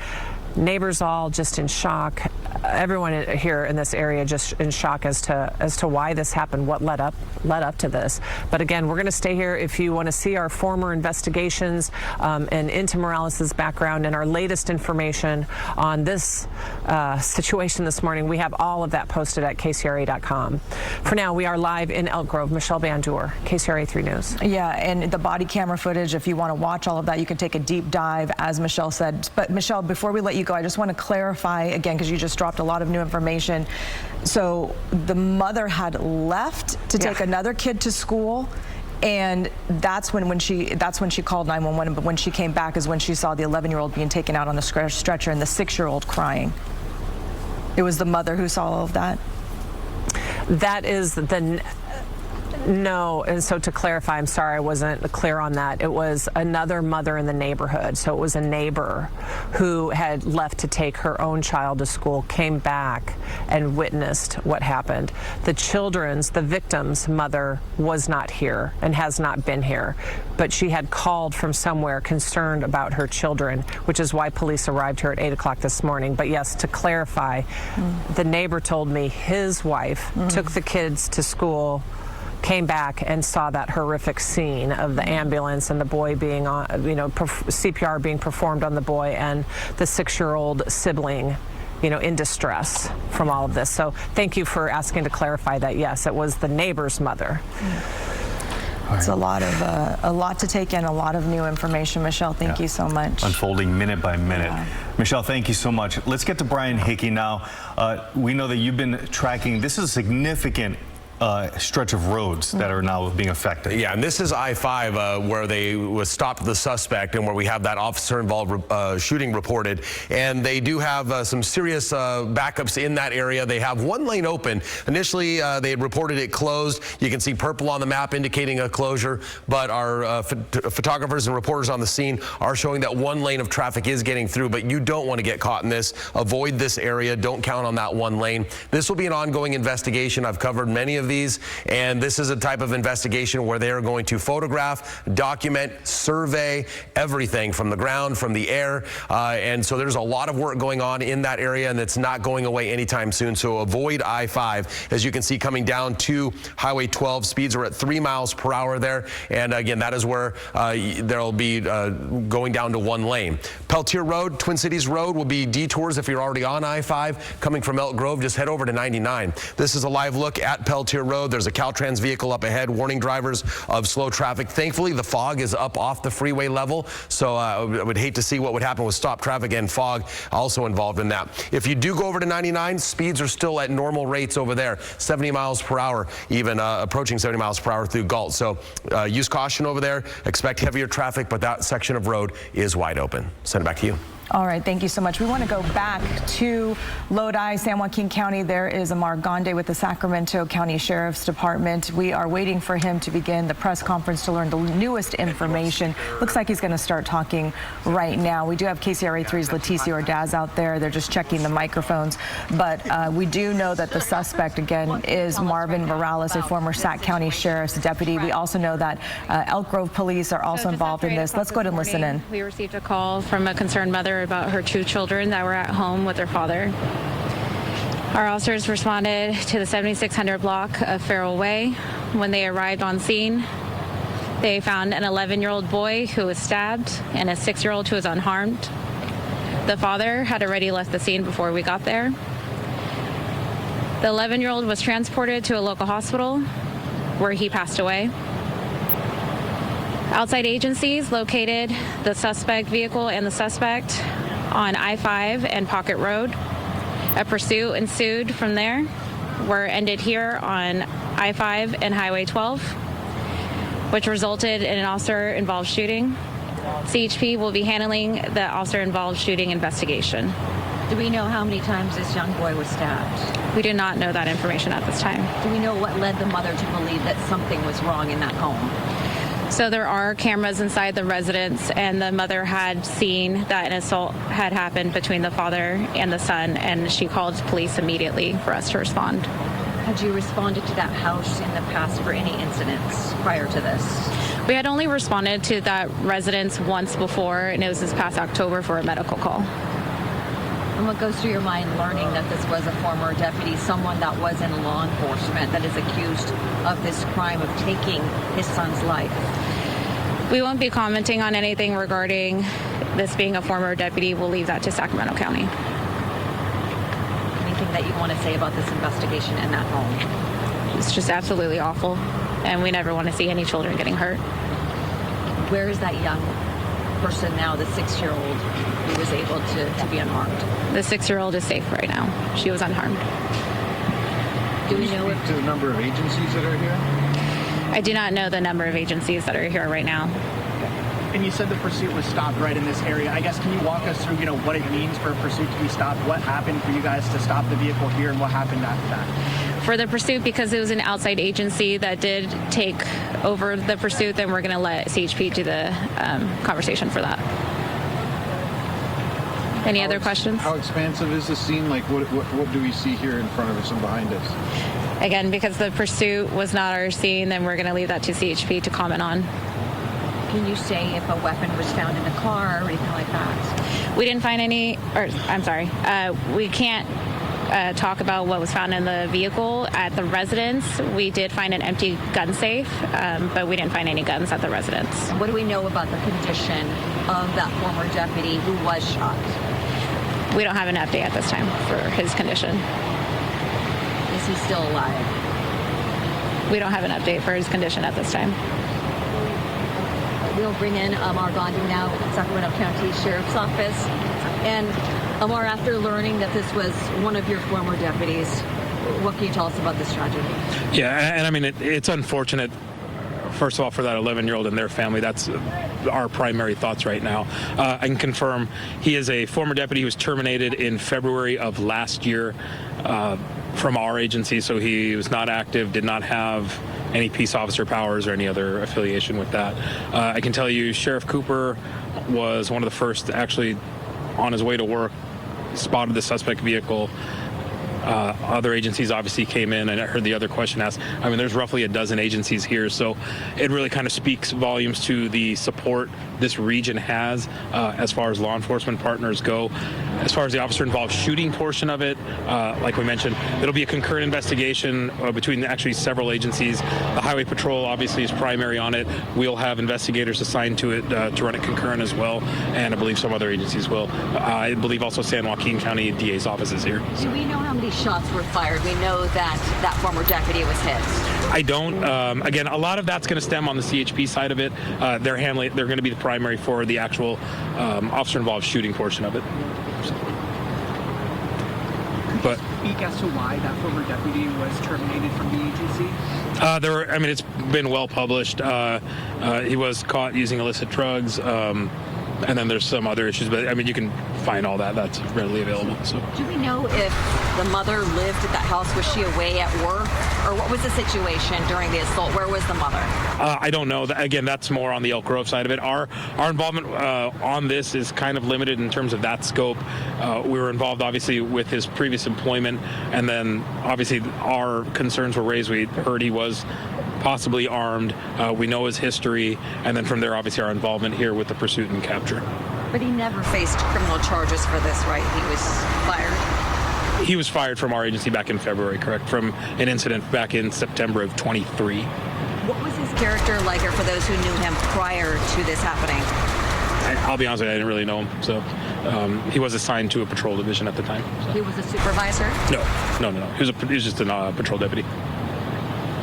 neighbors all just in shock. Everyone here in this area just in shock as to why this happened, what led up to this. But again, we're going to stay here. If you want to see our former investigations and into Morales' background and our latest information on this situation this morning, we have all of that posted at KCRA.com. For now, we are live in Elk Grove. Michelle Bandur, KCRA 3 News. Yeah, and the body camera footage, if you want to watch all of that, you can take a deep dive, as Michelle said. But Michelle, before we let you go, I just want to clarify again, because you just dropped a lot of new information. So the mother had left to take another kid to school, and that's when she called 911. But when she came back is when she saw the 11-year-old being taken out on the stretcher and the 6-year-old crying. It was the mother who saw all of that. That is No, and so to clarify, I'm sorry I wasn't clear on that. It was another mother in the neighborhood. So it was a neighbor who had left to take her own child to school, came back and witnessed what happened. The victim's mother was not here and has not been here, but she had called from somewhere concerned about her children, which is why police arrived here at 8 o'clock this morning. But yes, to clarify, the neighbor told me his wife took the kids to school, came back and saw that horrific scene of the ambulance and the boy being on, CPR being performed on the boy and the 6-year-old sibling, in distress from all of this. So thank you for asking to clarify that. Yes, it was the neighbor's mother. It's a lot to take in, a lot of new information. Michelle, thank you so much. Unfolding minute by minute. Yeah. Michelle, thank you so much. Let's get to Brian Hickey now. We know that you've been tracking. This is a significant stretch of roads that are now being affected. Yeah, and this is I-5 where they stopped the suspect and where we have that officer-involved shooting reported. And they do have some serious backups in that area. They have one lane open. Initially, they had reported it closed. You can see purple on the map indicating a closure, but our photographers and reporters on the scene are showing that one lane of traffic is getting through, but you don't want to get caught in this. Avoid this area. Don't count on that one lane. This will be an ongoing investigation. I've covered many of these, and this is a type of investigation where they are going to photograph, document, survey everything from the ground, from the air, and so there's a lot of work going on in that area, and it's not going away anytime soon. So avoid I-5. As you can see, coming down to Highway 12, speeds are at 3 miles per hour there, and again, that is where there'll be going down to one lane. Peltier Road, Twin Cities Road will be detours if you're already on I-5 coming from Elk Grove. Just head over to 99. This is a live look at Peltier Road. There's a Caltrans vehicle up ahead warning drivers of slow traffic. Thankfully, the fog is up off the freeway level, so I would hate to see what would happen with stop traffic and fog also involved in that. If you do go over to 99, speeds are still at normal rates over there, 70 miles per hour, even approaching 70 miles per hour through Galt. So use caution over there. Expect heavier traffic, but that section of road is wide open. Send it back to you. All right, thank you so much. We want to go back to Lodi, San Joaquin County. There is Amar Gonde with the Sacramento County Sheriff's Department. We are waiting for him to begin the press conference to learn the newest information. Looks like he's going to start talking right now. We do have KCRA 3's Leticia Ordaz out there. They're just checking the microphones. But we do know that the suspect, again, is Marvin Morales, a former Sac County Sheriff's deputy. We also know that Elk Grove police are also involved in this. Let's go ahead and listen in. We received a call from a concerned mother about her 2 children that were at home with their father. Our officers responded to the 7600 block of Farrell Way. When they arrived on scene, they found an 11-year-old boy who was stabbed and a 6-year-old who was unharmed. The father had already left the scene before we got there. The 11-year-old was transported to a local hospital where he passed away. Outside agencies located the suspect vehicle and the suspect on I-5 and Pocket Road. A pursuit ensued from there. were ended here on I-5 and Highway 12, which resulted in an officer-involved shooting. CHP will be handling the officer-involved shooting investigation. Do we know how many times this young boy was stabbed? We do not know that information at this time. Do we know what led the mother to believe that something was wrong in that home? So there are cameras inside the residence, and the mother had seen that an assault had happened between the father and the son, and she called police immediately for us to respond. Had you responded to that house in the past for any incidents prior to this? We had only responded to that residence once before, and it was this past October for a medical call. And what goes through your mind learning that this was a former deputy, someone that was in law enforcement, that is accused of this crime of taking his son's life? We won't be commenting on anything regarding this being a former deputy. We'll leave that to Sacramento County. Anything that you want to say about this investigation in that home? It's just absolutely awful, and we never want to see any children getting hurt. Where is that young person now, the 6-year-old, who was able to be unharmed? The 6-year-old is safe right now. She was unharmed. Do we know to the number of agencies that are here? I do not know the number of agencies that are here right now. And you said the pursuit was stopped right in this area. I guess, can you walk us through, what it means for a pursuit to be stopped? What happened for you guys to stop the vehicle here, and what happened after that? For the pursuit, because it was an outside agency that did take over the pursuit, then we're going to let CHP do the conversation for that. Any other questions? How expansive is the scene? Like, what do we see here in front of us and behind us? Again, because the pursuit was not our scene, then we're going to leave that to CHP to comment on. Can you say if a weapon was found in the car or anything like that? We didn't find any, we can't talk about what was found in the vehicle at the residence. We did find an empty gun safe, but we didn't find any guns at the residence. What do we know about the condition of that former deputy who was shot? We don't have an update at this time for his condition. Is he still alive? We don't have an update for his condition at this time. We'll bring in Amar Gandhi now, Sacramento County Sheriff's Office. And Amar, after learning that this was one of your former deputies, what can you tell us about this tragedy? Yeah, and I mean, it's unfortunate, first of all, for that 11-year-old and their family. That's our primary thoughts right now. I can confirm he is a former deputy who was terminated in February of last year from our agency, so he was not active, did not have any peace officer powers or any other affiliation with that. I can tell you Sheriff Cooper was one of the first, actually, on his way to work, spotted the suspect vehicle. Other agencies obviously came in, and I heard the other question asked. I mean, there's roughly a dozen agencies here, so it really kind of speaks volumes to the support this region has as far as law enforcement partners go. As far as the officer-involved shooting portion of it, like we mentioned, it'll be a concurrent investigation between actually several agencies. The Highway Patrol obviously is primary on it. We'll have investigators assigned to it to run it concurrent as well, and I believe some other agencies will. I believe also San Joaquin County DA's office is here. Do we know how many shots were fired? We know that that former deputy was hit. I don't. Again, a lot of that's going to stem on the CHP side of it. They're going to be the primary for the actual officer-involved shooting portion of it. But speak as to why that former deputy was terminated from the agency? It's been well published. He was caught using illicit drugs. And then there's some other issues, but I mean, you can find all that. That's readily available. So. Do we know if the mother lived at that house? Was she away at work? Or what was the situation during the assault? Where was the mother? I don't know. Again, that's more on the Elk Grove side of it. Our involvement on this is kind of limited in terms of that scope. We were involved, obviously, with his previous employment, and then, obviously, our concerns were raised. We heard he was possibly armed. We know his history, and then from there, obviously, our involvement here with the pursuit and capture. But he never faced criminal charges for this, right? He was fired? He was fired from our agency back in February, correct, from an incident back in September of 23. What was his character like, or for those who knew him prior to this happening? I'll be honest with you, I didn't really know him. So he was assigned to a patrol division at the time. So. He was a supervisor? No. He was just a patrol deputy.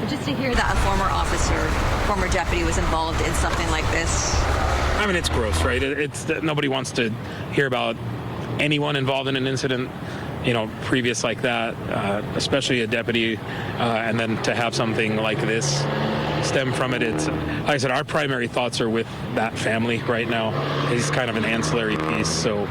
Just to hear that a former officer, former deputy was involved in something like this. I mean, it's gross, right? Nobody wants to hear about anyone involved in an incident previous like that, especially a deputy, and then to have something like this stem from it. It's, like I said, our primary thoughts are with that family right now. He's kind of an ancillary piece, so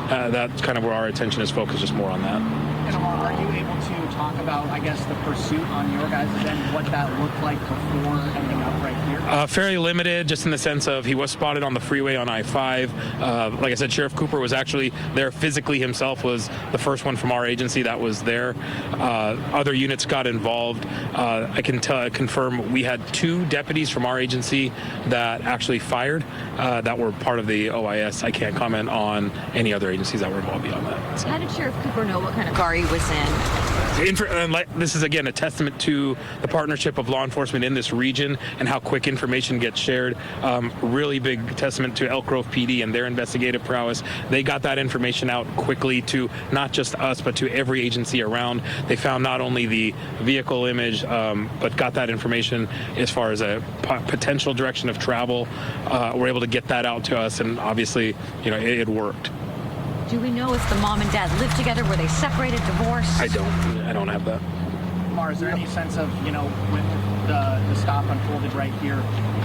that's kind of where our attention is focused, just more on that. And are you able to talk about, I guess, the pursuit on your guys' end, what that looked like before ending up right here? Fairly limited, just in the sense of he was spotted on the freeway on I-5. Like I said, Sheriff Cooper was actually there physically himself, was the first one from our agency that was there. Other units got involved. I can confirm we had 2 deputies from our agency that actually fired that were part of the OIS. I can't comment on any other agencies that were involved beyond that. How did Sheriff Cooper know what kind of car he was in? This is, again, a testament to the partnership of law enforcement in this region and how quick information gets shared. Really big testament to Elk Grove PD and their investigative prowess. They got that information out quickly to not just us, but to every agency around. They found not only the vehicle image, but got that information as far as a potential direction of travel. We're able to get that out to us, and obviously, it worked. Do we know if the mom and dad lived together? Were they separated, divorced? I don't have that. Mar, is there any sense of, when the stop unfolded right here,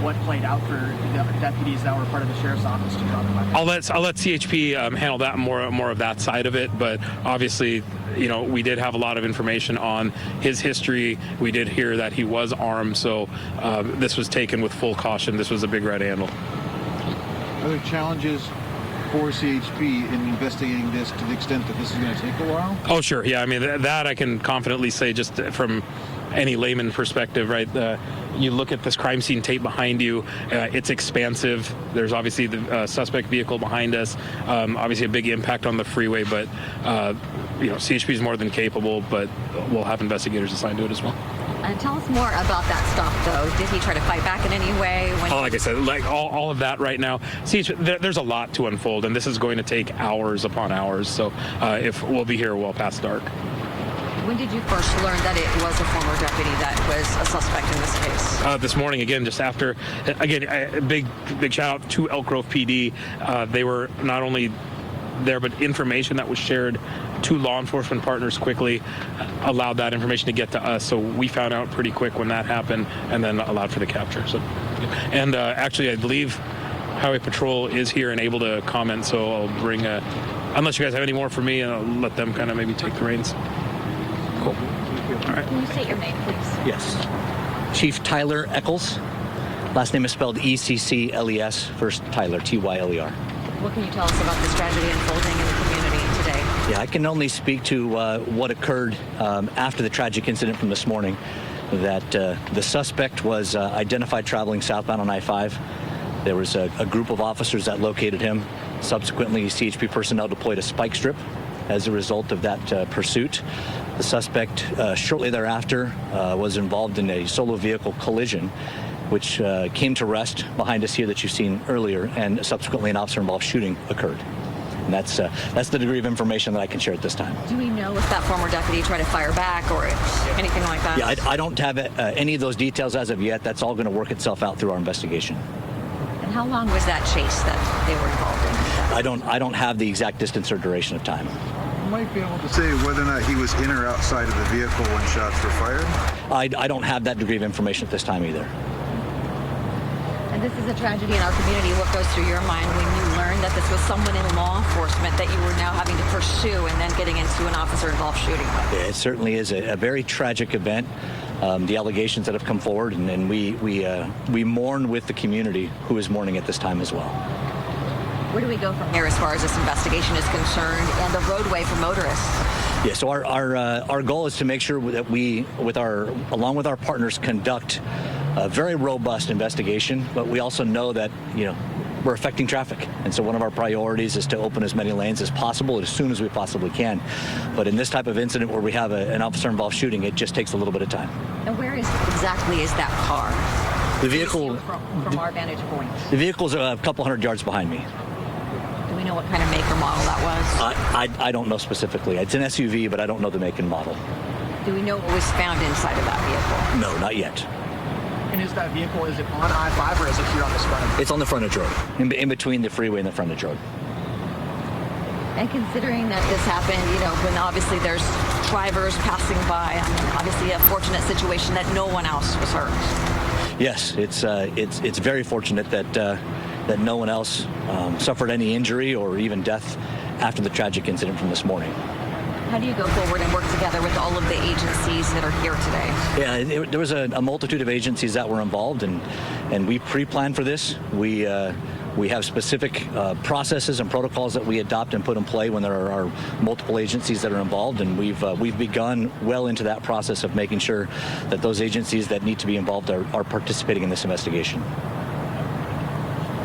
what played out for the deputies that were part of the sheriff's office to draw the weapon? I'll let CHP handle that more of that side of it, but obviously, we did have a lot of information on his history. We did hear that he was armed, so this was taken with full caution. This was a big red handle. Other challenges for CHP in investigating this, to the extent that this is going to take a while? Oh, sure. Yeah, I mean, that I can confidently say, just from any layman perspective, right? You look at this crime scene tape behind you, it's expansive. There's obviously the suspect vehicle behind us, obviously a big impact on the freeway, but CHP is more than capable, but we'll have investigators assigned to it as well. Tell us more about that stop, though. Did he try to fight back in any way? Like I said, all of that right now. There's a lot to unfold, and this is going to take hours upon hours. So if we'll be here well past dark. When did you first learn that it was a former deputy that was a suspect in this case? This morning, again, just after. Again, a big shout out to Elk Grove PD. They were not only there, but information that was shared to law enforcement partners quickly allowed that information to get to us. So we found out pretty quick when that happened, and then allowed for the capture. So, and actually, I believe Highway Patrol is here and able to comment. So I'll bring, unless you guys have any more for me, and I'll let them kind of maybe take the reins. Cool. All right. Can you state your name, please? Yes. Chief Tyler Eccles. Last name is spelled E-C-C-L-E-S. First Tyler, T-Y-L-E-R. What can you tell us about this tragedy unfolding in the community today? Yeah, I can only speak to what occurred after the tragic incident from this morning, that the suspect was identified traveling southbound on I-5. There was a group of officers that located him. Subsequently, CHP personnel deployed a spike strip as a result of that pursuit. The suspect shortly thereafter was involved in a solo vehicle collision, which came to rest behind us here that you've seen earlier, and subsequently an officer-involved shooting occurred. And that's the degree of information that I can share at this time. Do we know if that former deputy tried to fire back or anything like that? Yeah, I don't have any of those details as of yet. That's all going to work itself out through our investigation. And how long was that chase that they were involved in? I don't have the exact distance or duration of time. You might be able to say whether or not he was in or outside of the vehicle when shots were fired? I don't have that degree of information at this time either. And this is a tragedy in our community. What goes through your mind when you learned that this was someone in law enforcement that you were now having to pursue and then getting into an officer-involved shooting? Yeah, it certainly is a very tragic event. The allegations that have come forward, and we mourn with the community who is mourning at this time as well. Where do we go from here as far as this investigation is concerned and the roadway for motorists? Yeah, so our goal is to make sure that we, along with our partners, conduct a very robust investigation, but we also know that, we're affecting traffic. And so one of our priorities is to open as many lanes as possible as soon as we possibly can. But in this type of incident where we have an officer-involved shooting, it just takes a little bit of time. And where exactly is that car? The vehicle, from our vantage point. The vehicle's a couple hundred yards behind me. Do we know what kind of make or model that was? I don't know specifically. It's an SUV, but I don't know the make and model. Do we know what was found inside of that vehicle? No, not yet. And is that vehicle, is it on I-5 or is it here on this frontage? It's on the frontage road, in between the freeway and the frontage road. And considering that this happened, when obviously there's drivers passing by, obviously a fortunate situation that no one else was hurt. Yes, it's very fortunate that no one else suffered any injury or even death after the tragic incident from this morning. How do you go forward and work together with all of the agencies that are here today? Yeah, there was a multitude of agencies that were involved, and we pre-planned for this. We have specific processes and protocols that we adopt and put in play when there are multiple agencies that are involved, and we've begun well into that process of making sure that those agencies that need to be involved are participating in this investigation.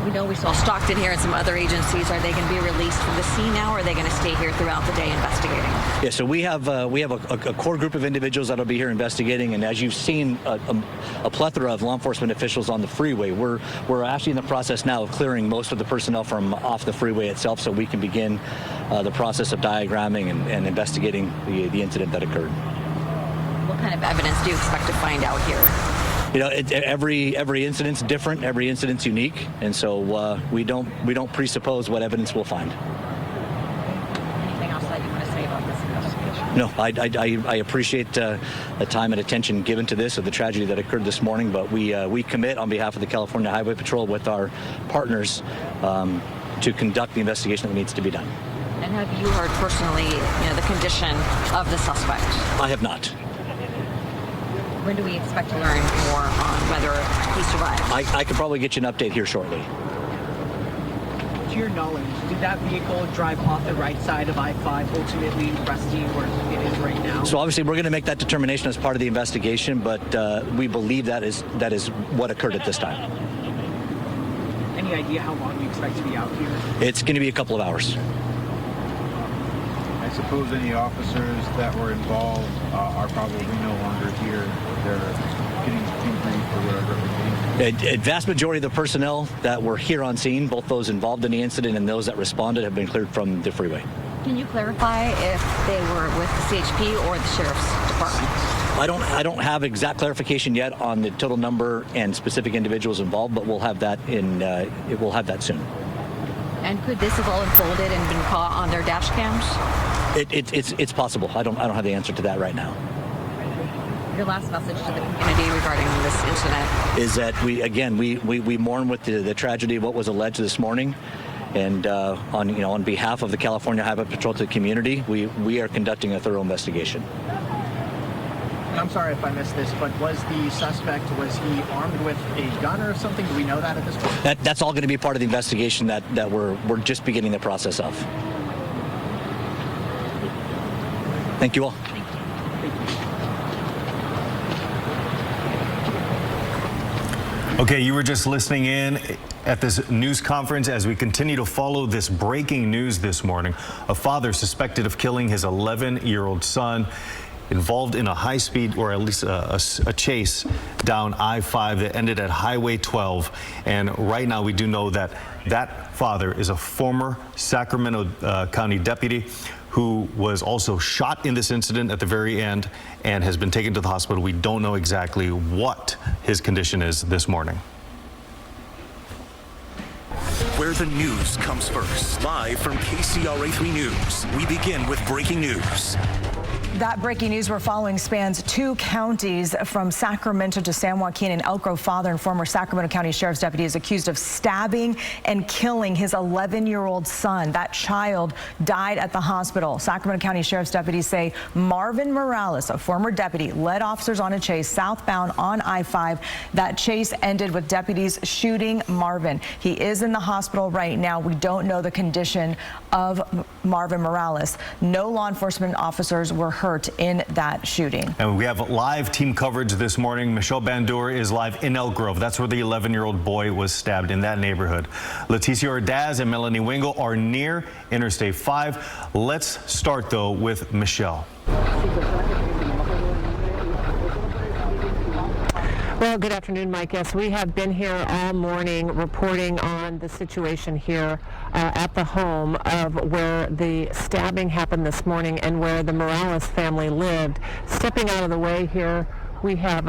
We know we saw Stockton here and some other agencies. Are they going to be released from the scene now, or are they going to stay here throughout the day investigating? Yeah, so we have a core group of individuals that will be here investigating, and as you've seen, a plethora of law enforcement officials on the freeway. We're actually in the process now of clearing most of the personnel from off the freeway itself, so we can begin the process of diagramming and investigating the incident that occurred. What kind of evidence do you expect to find out here? Every incident's different. Every incident's unique, and so we don't presuppose what evidence we'll find. Anything else that you want to say about this investigation? No, I appreciate the time and attention given to this, of the tragedy that occurred this morning, but we commit on behalf of the California Highway Patrol with our partners to conduct the investigation that needs to be done. And have you heard personally, the condition of the suspect? I have not. When do we expect to learn more on whether he survived? I could probably get you an update here shortly. To your knowledge, did that vehicle drive off the right side of I-5, ultimately resting where it is right now? So obviously we're going to make that determination as part of the investigation, but we believe that is what occurred at this time. Any idea how long you expect to be out here? It's going to be a couple of hours. I suppose any officers that were involved are probably no longer here. They're getting debriefed or whatever it may be. A vast majority of the personnel that were here on scene, both those involved in the incident and those that responded, have been cleared from the freeway. Can you clarify if they were with the CHP or the Sheriff's Department? I don't have exact clarification yet on the total number and specific individuals involved, but we'll have that soon. And could this have all unfolded and been caught on their dash cams? It's possible. I don't have the answer to that right now. Your last message to the community regarding this incident is that we mourn with the tragedy of what was alleged this morning, and on behalf of the California Highway Patrol to the community, we are conducting a thorough investigation. I'm sorry if I missed this, but was he armed with a gun or something? Do we know that at this point? That's all going to be part of the investigation that we're just beginning the process of. Thank you all. Okay, you were just listening in at this news conference as we continue to follow this breaking news this morning. A father suspected of killing his 11-year-old son, involved in a high-speed, or at least a chase down I-5 that ended at Highway 12. And right now we do know that that father is a former Sacramento County deputy who was also shot in this incident at the very end and has been taken to the hospital. We don't know exactly what his condition is this morning. Where the news comes first. Live from KCRA 3 News, we begin with breaking news. That breaking news we're following spans 2 counties from Sacramento to San Joaquin. An Elk Grove father and former Sacramento County Sheriff's deputy is accused of stabbing and killing his 11-year-old son. That child died at the hospital. Sacramento County Sheriff's deputies say Marvin Morales, a former deputy, led officers on a chase southbound on I-5. That chase ended with deputies shooting Marvin. He is in the hospital right now. We don't know the condition of Marvin Morales. No law enforcement officers were hurt in that shooting. And we have live team coverage this morning. Michelle Bandur is live in Elk Grove. That's where the 11-year-old boy was stabbed, in that neighborhood. Leticia Ordaz and Melanie Wingo are near Interstate 5. Let's start, though, with Michelle. Well, good afternoon, Mike. Yes, we have been here all morning reporting on the situation here at the home of where the stabbing happened this morning and where the Morales family lived. Stepping out of the way here we have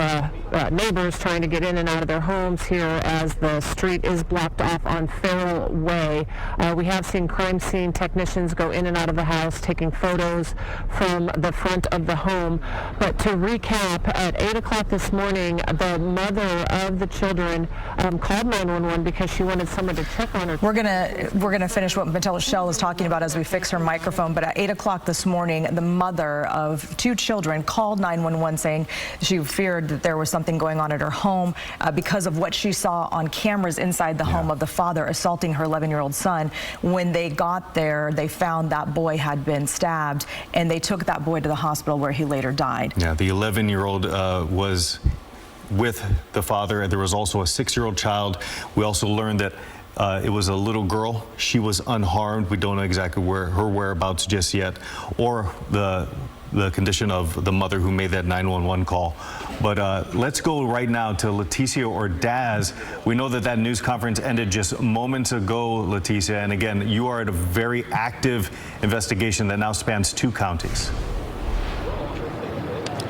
neighbors trying to get in and out of their homes here as the street is blocked off on Farrell Way. We have seen crime scene technicians go in and out of the house taking photos from the front of the home. But to recap, at 8 o'clock this morning, the mother of the children called 911 because she wanted someone to check on her. We're gonna finish what Michelle is talking about as we fix her microphone. But at 8 o'clock this morning, the mother of 2 children called 911 saying she feared that there was something going on at her home because of what she saw on cameras inside the home of the father assaulting her 11-year-old son. When they got there, they found that boy had been stabbed, and they took that boy to the hospital where he later died. Yeah, the 11-year-old was with the father, and there was also a 6-year-old child. We also learned that it was a little girl. She was unharmed. We don't know exactly where her whereabouts just yet, or the condition of the mother who made that 911 call. But let's go right now to Leticia Ordaz. We know that news conference ended just moments ago, Leticia, and again, you are at a very active investigation that now spans 2 counties.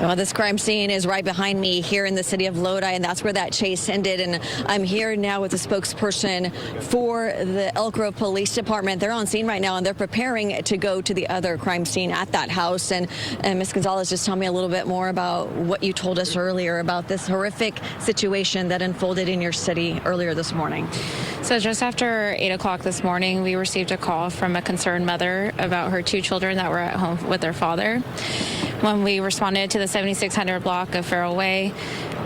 Well, this crime scene is right behind me here in the city of Lodi, and that's where that chase ended. And I'm here now with the spokesperson for the Elk Grove Police Department. They're on scene right now, and they're preparing to go to the other crime scene at that house. And Ms. Gonzalez, just tell me a little bit more about what you told us earlier about this horrific situation that unfolded in your city earlier this morning. So just after 8 o'clock this morning, we received a call from a concerned mother about her 2 children that were at home with their father. When we responded to the 7600 block of Farrell Way,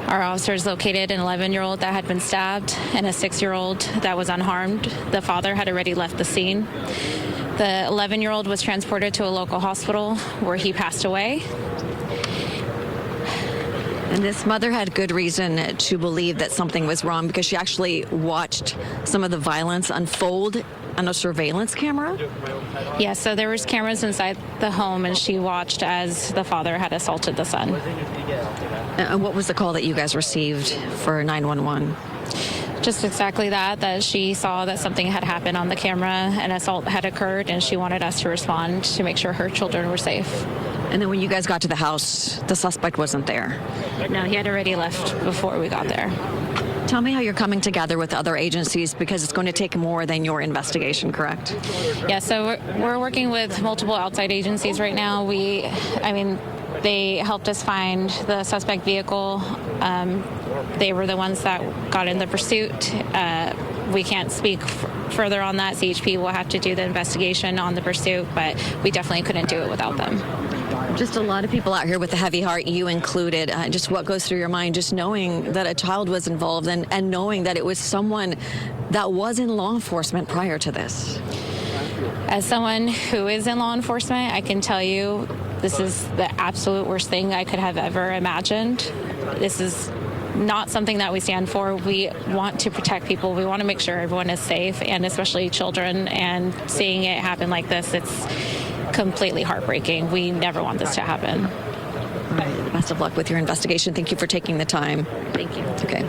our officers located an 11-year-old that had been stabbed and a 6-year-old that was unharmed. The father had already left the scene. The 11-year-old was transported to a local hospital where he passed away. And this mother had good reason to believe that something was wrong because she actually watched some of the violence unfold on a surveillance camera? Yeah, so there was cameras inside the home, and she watched as the father had assaulted the son. And what was the call that you guys received for 911? Just exactly that she saw that something had happened on the camera, an assault had occurred, and she wanted us to respond to make sure her children were safe. And then when you guys got to the house, the suspect wasn't there? No, he had already left before we got there. Tell me how you're coming together with other agencies, because it's going to take more than your investigation, correct? Yeah, so we're working with multiple outside agencies right now. They helped us find the suspect vehicle. They were the ones that got in the pursuit. We can't speak further on that. CHP will have to do the investigation on the pursuit, but we definitely couldn't do it without them. Just a lot of people out here with a heavy heart, you included. Just what goes through your mind, just knowing that a child was involved and knowing that it was someone that was in law enforcement prior to this? As someone who is in law enforcement, I can tell you this is the absolute worst thing I could have ever imagined. This is not something that we stand for. We want to protect people. We want to make sure everyone is safe, and especially children. And seeing it happen like this, it's completely heartbreaking. We never want this to happen. All right. Best of luck with your investigation. Thank you for taking the time. Thank you. Okay.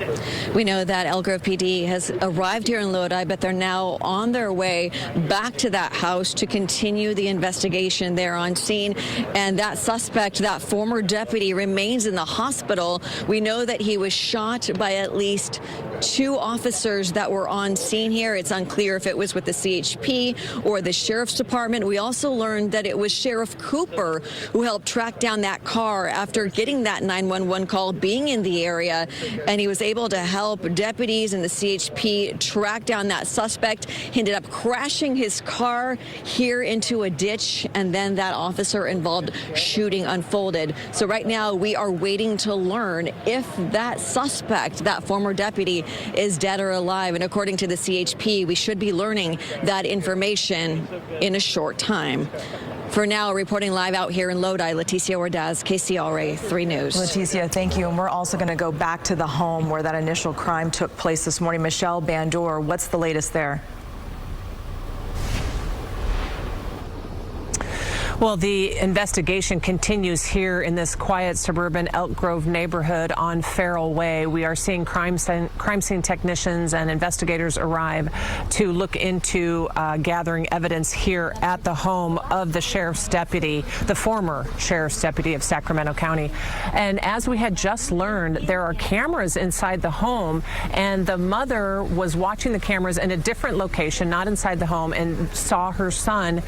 We know that Elk Grove PD has arrived here in Lodi, but they're now on their way back to that house to continue the investigation there on scene. And that suspect, that former deputy, remains in the hospital. We know that he was shot by at least 2 officers that were on scene here. It's unclear if it was with the CHP or the Sheriff's Department. We also learned that it was Sheriff Cooper who helped track down that car after getting that 911 call, being in the area, and he was able to help deputies and the CHP track down that suspect. He ended up crashing his car here into a ditch, and then that officer involved shooting unfolded. So right now we are waiting to learn if that suspect, that former deputy, is dead or alive. And according to the CHP, we should be learning that information in a short time. For now, reporting live out here in Lodi, Leticia Ordaz, KCRA 3 News. Leticia, thank you. And we're also going to go back to the home where that initial crime took place this morning. Michelle Bandor, what's the latest there? Well, the investigation continues here in this quiet suburban Elk Grove neighborhood on Farrell Way. We are seeing crime scene technicians and investigators arrive to look into gathering evidence here at the home of the sheriff's deputy, the former sheriff's deputy of Sacramento County. And as we had just learned, there are cameras inside the home, and the mother was watching the cameras in a different location, not inside the home, and saw her son,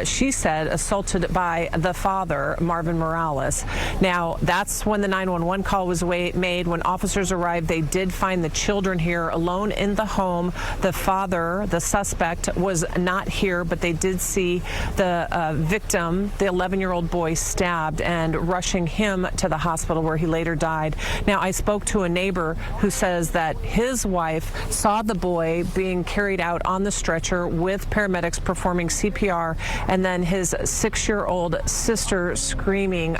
she said, assaulted by the father, Marvin Morales. Now, that's when the 911 call was made. When officers arrived, they did find the children here alone in the home. The father, the suspect, was not here, but they did see the victim, the 11-year-old boy, stabbed and rushing him to the hospital where he later died. Now, I spoke to a neighbor who says that his wife saw the boy being carried out on the stretcher with paramedics performing CPR, and then his 6-year-old sister screaming,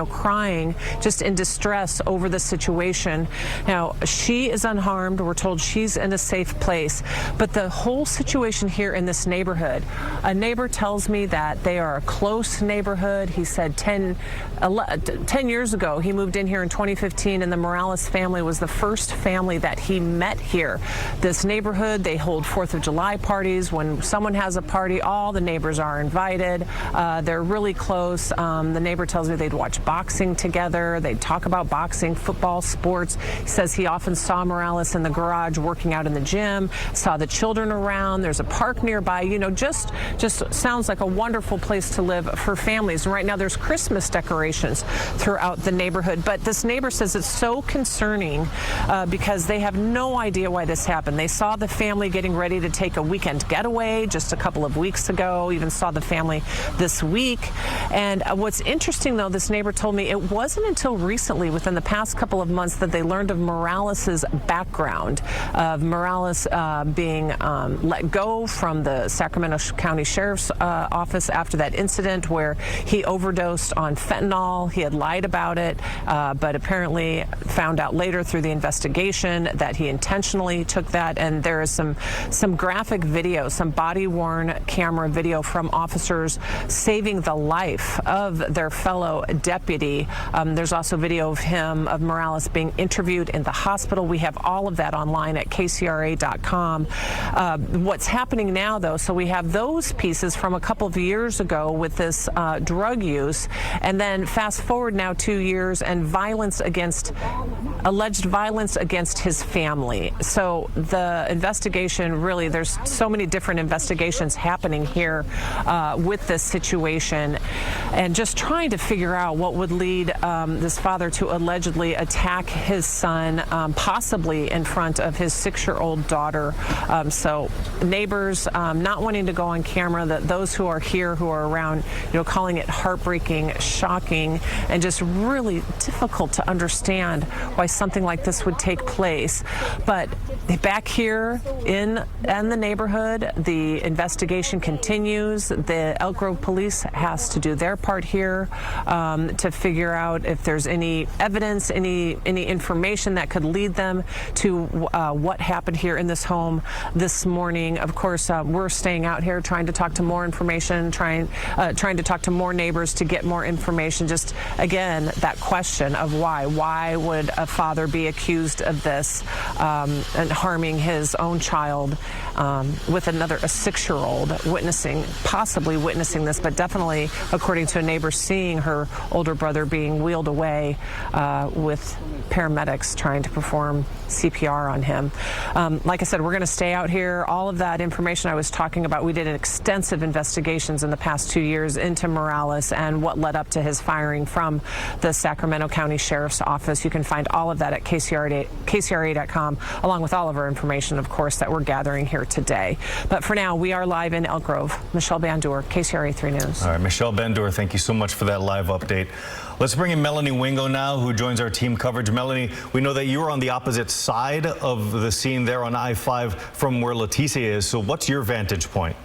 crying, just in distress over the situation. Now, she is unharmed. We're told she's in a safe place. But the whole situation here in this neighborhood, a neighbor tells me that they are a close neighborhood. He said 10 years ago, he moved in here in 2015, and the Morales family was the first family that he met here. This neighborhood, they hold 4th of July parties. When someone has a party, all the neighbors are invited. They're really close. The neighbor tells me they'd watch boxing together. They'd talk about boxing, football, sports. He says he often saw Morales in the garage working out in the gym, saw the children around. There's a park nearby. Just sounds like a wonderful place to live for families. And right now there's Christmas decorations throughout the neighborhood. But this neighbor says it's so concerning because they have no idea why this happened. They saw the family getting ready to take a weekend getaway just a couple of weeks ago, even saw the family this week. And what's interesting, though, this neighbor told me it wasn't until recently, within the past couple of months, that they learned of Morales's background, of Morales being let go from the Sacramento County Sheriff's Office after that incident where he overdosed on fentanyl. He had lied about it, but apparently found out later through the investigation that he intentionally took that. And there is some graphic video, some body-worn camera video from officers saving the life of their fellow deputy. There's also video of Morales being interviewed in the hospital. We have all of that online at KCRA.com. What's happening now, though, so we have those pieces from a couple of years ago with this drug use, and then fast forward now 2 years and alleged violence against his family. So the investigation, really, there's so many different investigations happening here with this situation, and just trying to figure out what would lead this father to allegedly attack his son, possibly in front of his 6-year-old daughter. So neighbors not wanting to go on camera, that those who are here, who are around, calling it heartbreaking, shocking, and just really difficult to understand why something like this would take place. But back here in the neighborhood, the investigation continues. The Elk Grove Police has to do their part here to figure out if there's any evidence, any information that could lead them to what happened here in this home this morning. Of course, we're staying out here trying to talk to more information, trying to talk to more neighbors to get more information. Just, again, that question of why. Why would a father be accused of this and harming his own child with a 6-year-old possibly witnessing this, but definitely, according to a neighbor, seeing her older brother being wheeled away with paramedics trying to perform CPR on him. Like I said, we're going to stay out here. All of that information I was talking about, we did extensive investigations in the past 2 years into Morales and what led up to his firing from the Sacramento County Sheriff's Office. You can find all of that at KCRA.com, along with all of our information, of course, that we're gathering here today. But for now, we are live in Elk Grove. Michelle Bandur, KCRA 3 News. All right, Michelle Bandur, thank you so much for that live update. Let's bring in Melanie Wingo now, who joins our team coverage. Melanie, we know that you were on the opposite side of the scene there on I-5 from where Leticia is. So what's your vantage point?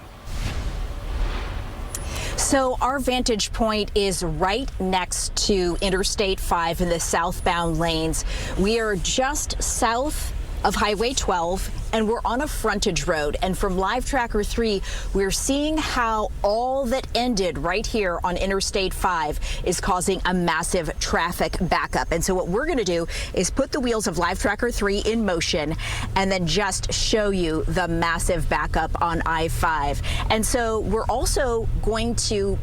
So our vantage point is right next to Interstate 5 in the southbound lanes. We are just south of Highway 12, and we're on a frontage road. And from Live Tracker 3, we're seeing how all that ended right here on Interstate 5 is causing a massive traffic backup. And so what we're going to do is put the wheels of Live Tracker 3 in motion and then just show you the massive backup on I-5. And so we're also going to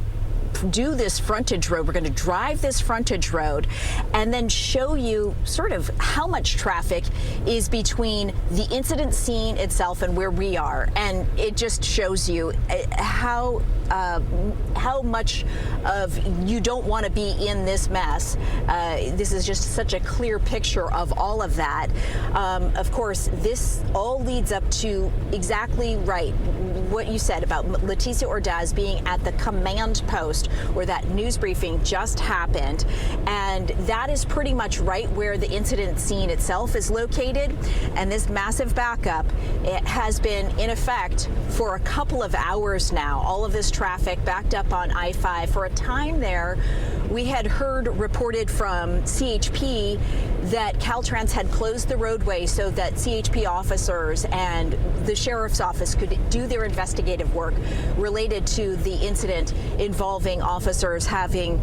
do this frontage road. We're going to drive this frontage road and then show you sort of how much traffic is between the incident scene itself and where we are. And it just shows you how much of you don't want to be in this mess. This is just such a clear picture of all of that. Of course, this all leads up to exactly right what you said about Leticia Ordaz being at the command post where that news briefing just happened. And that is pretty much right where the incident scene itself is located. And this massive backup, it has been in effect for a couple of hours now. All of this traffic backed up on I-5. For a time there, we had heard reported from CHP that Caltrans had closed the roadway so that CHP officers and the sheriff's office could do their investigative work related to the incident involving officers having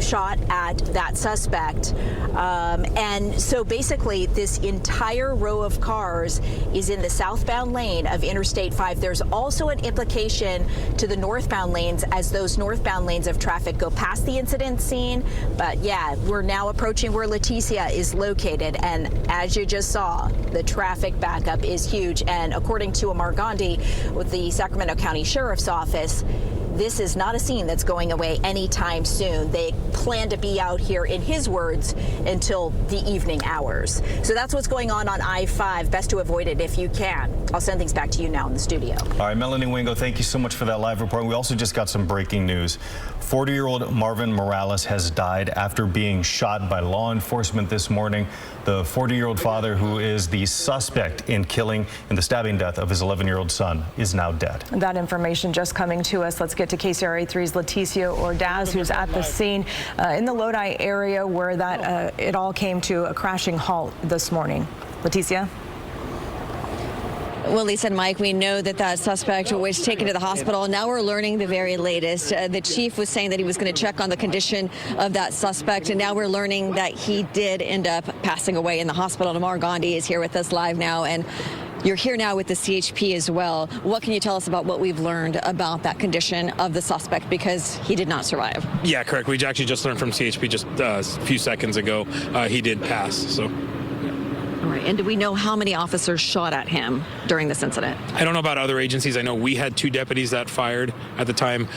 shot at that suspect. And so basically this entire row of cars is in the southbound lane of Interstate 5. There's also an implication to the northbound lanes as those northbound lanes of traffic go past the incident scene. But yeah, we're now approaching where Leticia is located. And as you just saw, the traffic backup is huge. And according to Amar Gandhi with the Sacramento County Sheriff's Office, this is not a scene that's going away anytime soon. They plan to be out here, in his words, until the evening hours. So that's what's going on I-5. Best to avoid it if you can. I'll send things back to you now in the studio. All right, Melanie Wingo, thank you so much for that live report. We also just got some breaking news. 40-year-old Marvin Morales has died after being shot by law enforcement this morning. The 40-year-old father, who is the suspect in the stabbing death of his 11-year-old son, is now dead. That information just coming to us. Let's get to KCRA 3's Leticia Ordaz, who's at the scene in the Lodi area where it all came to a crashing halt this morning. Leticia? Well, Lisa and Mike, we know that that suspect was taken to the hospital. Now we're learning the very latest. The chief was saying that he was going to check on the condition of that suspect, and now we're learning that he did end up passing away in the hospital. Amar Gandhi is here with us live now, and you're here now with the CHP as well. What can you tell us about what we've learned about that condition of the suspect, because he did not survive? Yeah, correct. We actually just learned from CHP just a few seconds ago. He did pass, so. All right. And do we know how many officers shot at him during this incident? I don't know about other agencies. I know we had 2 deputies that fired at the time.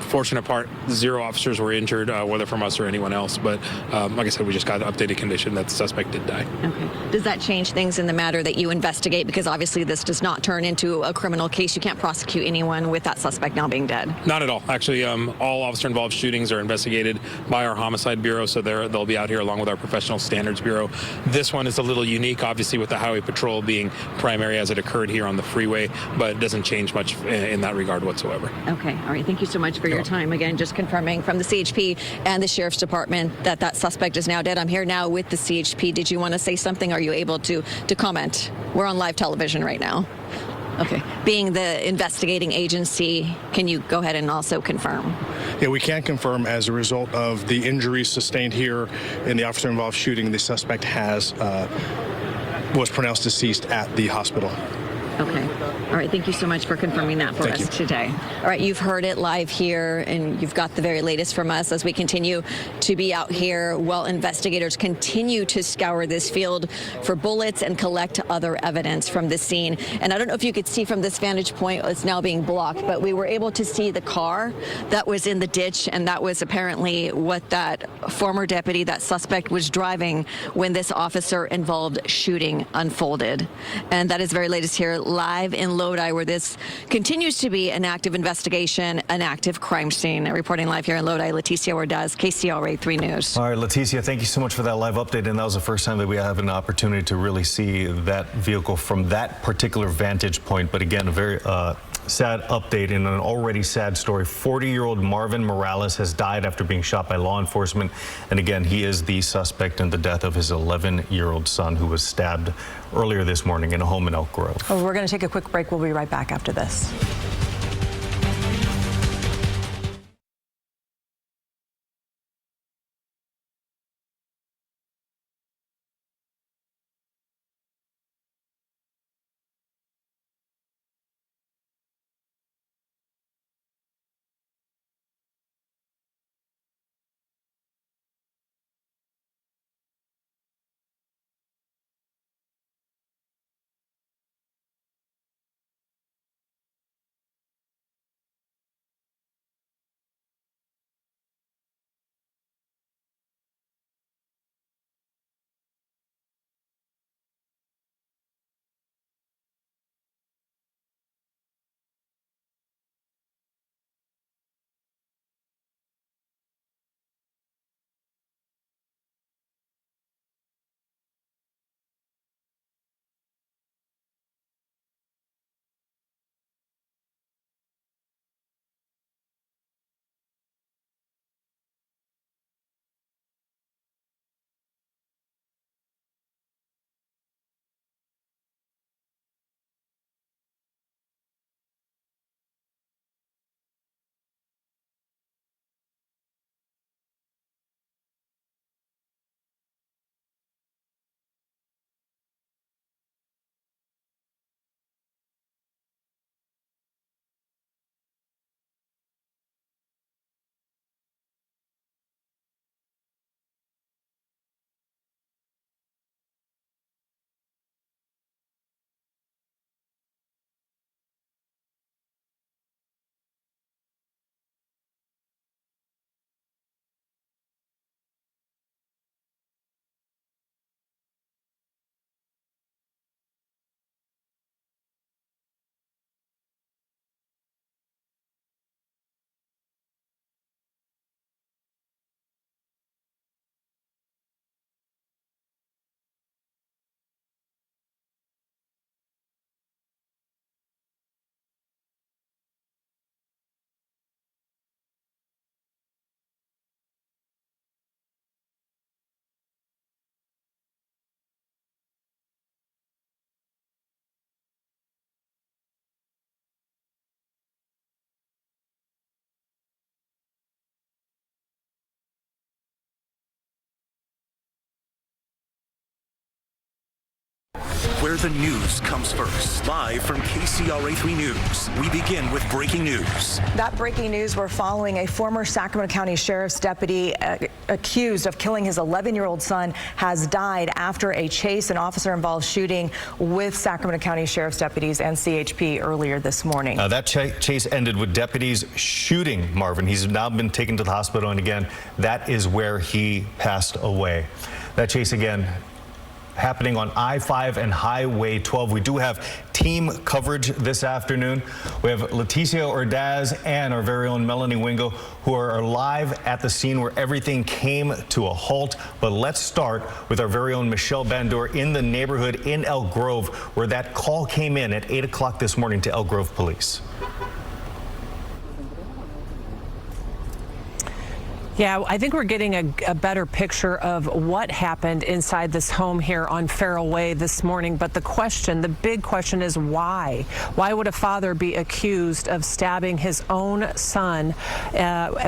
Fortunate part, 0 officers were injured, whether from us or anyone else. But like I said, we just got an updated condition that the suspect did die. Okay. Does that change things in the matter that you investigate? Because obviously this does not turn into a criminal case. You can't prosecute anyone with that suspect now being dead. Not at all. Actually, all officer-involved shootings are investigated by our homicide bureau, so they'll be out here along with our professional standards bureau. This one is a little unique, obviously, with the highway patrol being primary as it occurred here on the freeway, but it doesn't change much in that regard whatsoever. Okay. All right. Thank you so much for your time. Again, just confirming from the CHP and the Sheriff's Department that that suspect is now dead. I'm here now with the CHP. Did you want to say something? Are you able to comment? We're on live television right now. Okay. Being the investigating agency, can you go ahead and also confirm? Yeah, we can confirm as a result of the injuries sustained here in the officer-involved shooting, the suspect was pronounced deceased at the hospital. Okay. All right. Thank you so much for confirming that for us today. All right. You've heard it live here, and you've got the very latest from us as we continue to be out here while investigators continue to scour this field for bullets and collect other evidence from the scene. And I don't know if you could see from this vantage point, it's now being blocked, but we were able to see the car that was in the ditch, and that was apparently what that former deputy, that suspect, was driving when this officer-involved shooting unfolded. And that is very latest here live in Lodi, where this continues to be an active investigation, an active crime scene. Reporting live here in Lodi, Leticia Ordaz, KCRA 3 News. All right, Leticia, thank you so much for that live update. And that was the first time that we have an opportunity to really see that vehicle from that particular vantage point. But again, a very sad update in an already sad story. 40-year-old Marvin Morales has died after being shot by law enforcement. And again, he is the suspect in the death of his 11-year-old son who was stabbed earlier this morning in a home in Elk Grove. Oh, we're going to take a quick break. We'll be right back after this. Where the news comes first. Live from KCRA 3 News, we begin with breaking news. That breaking news, we're following a former Sacramento County Sheriff's deputy accused of killing his 11-year-old son has died after a chase and officer-involved shooting with Sacramento County Sheriff's deputies and CHP earlier this morning. That chase ended with deputies shooting Marvin. He's now been taken to the hospital, and again, that is where he passed away. That chase again happening on I-5 and Highway 12. We do have team coverage this afternoon. We have Leticia Ordaz and our very own Melanie Wingo, who are live at the scene where everything came to a halt. But let's start with our very own Michelle Bandor in the neighborhood in Elk Grove, where that call came in at 8 o'clock this morning to Elk Grove Police. Yeah, I think we're getting a better picture of what happened inside this home here on Farrell Way this morning. But the big question is why? Why would a father be accused of stabbing his own son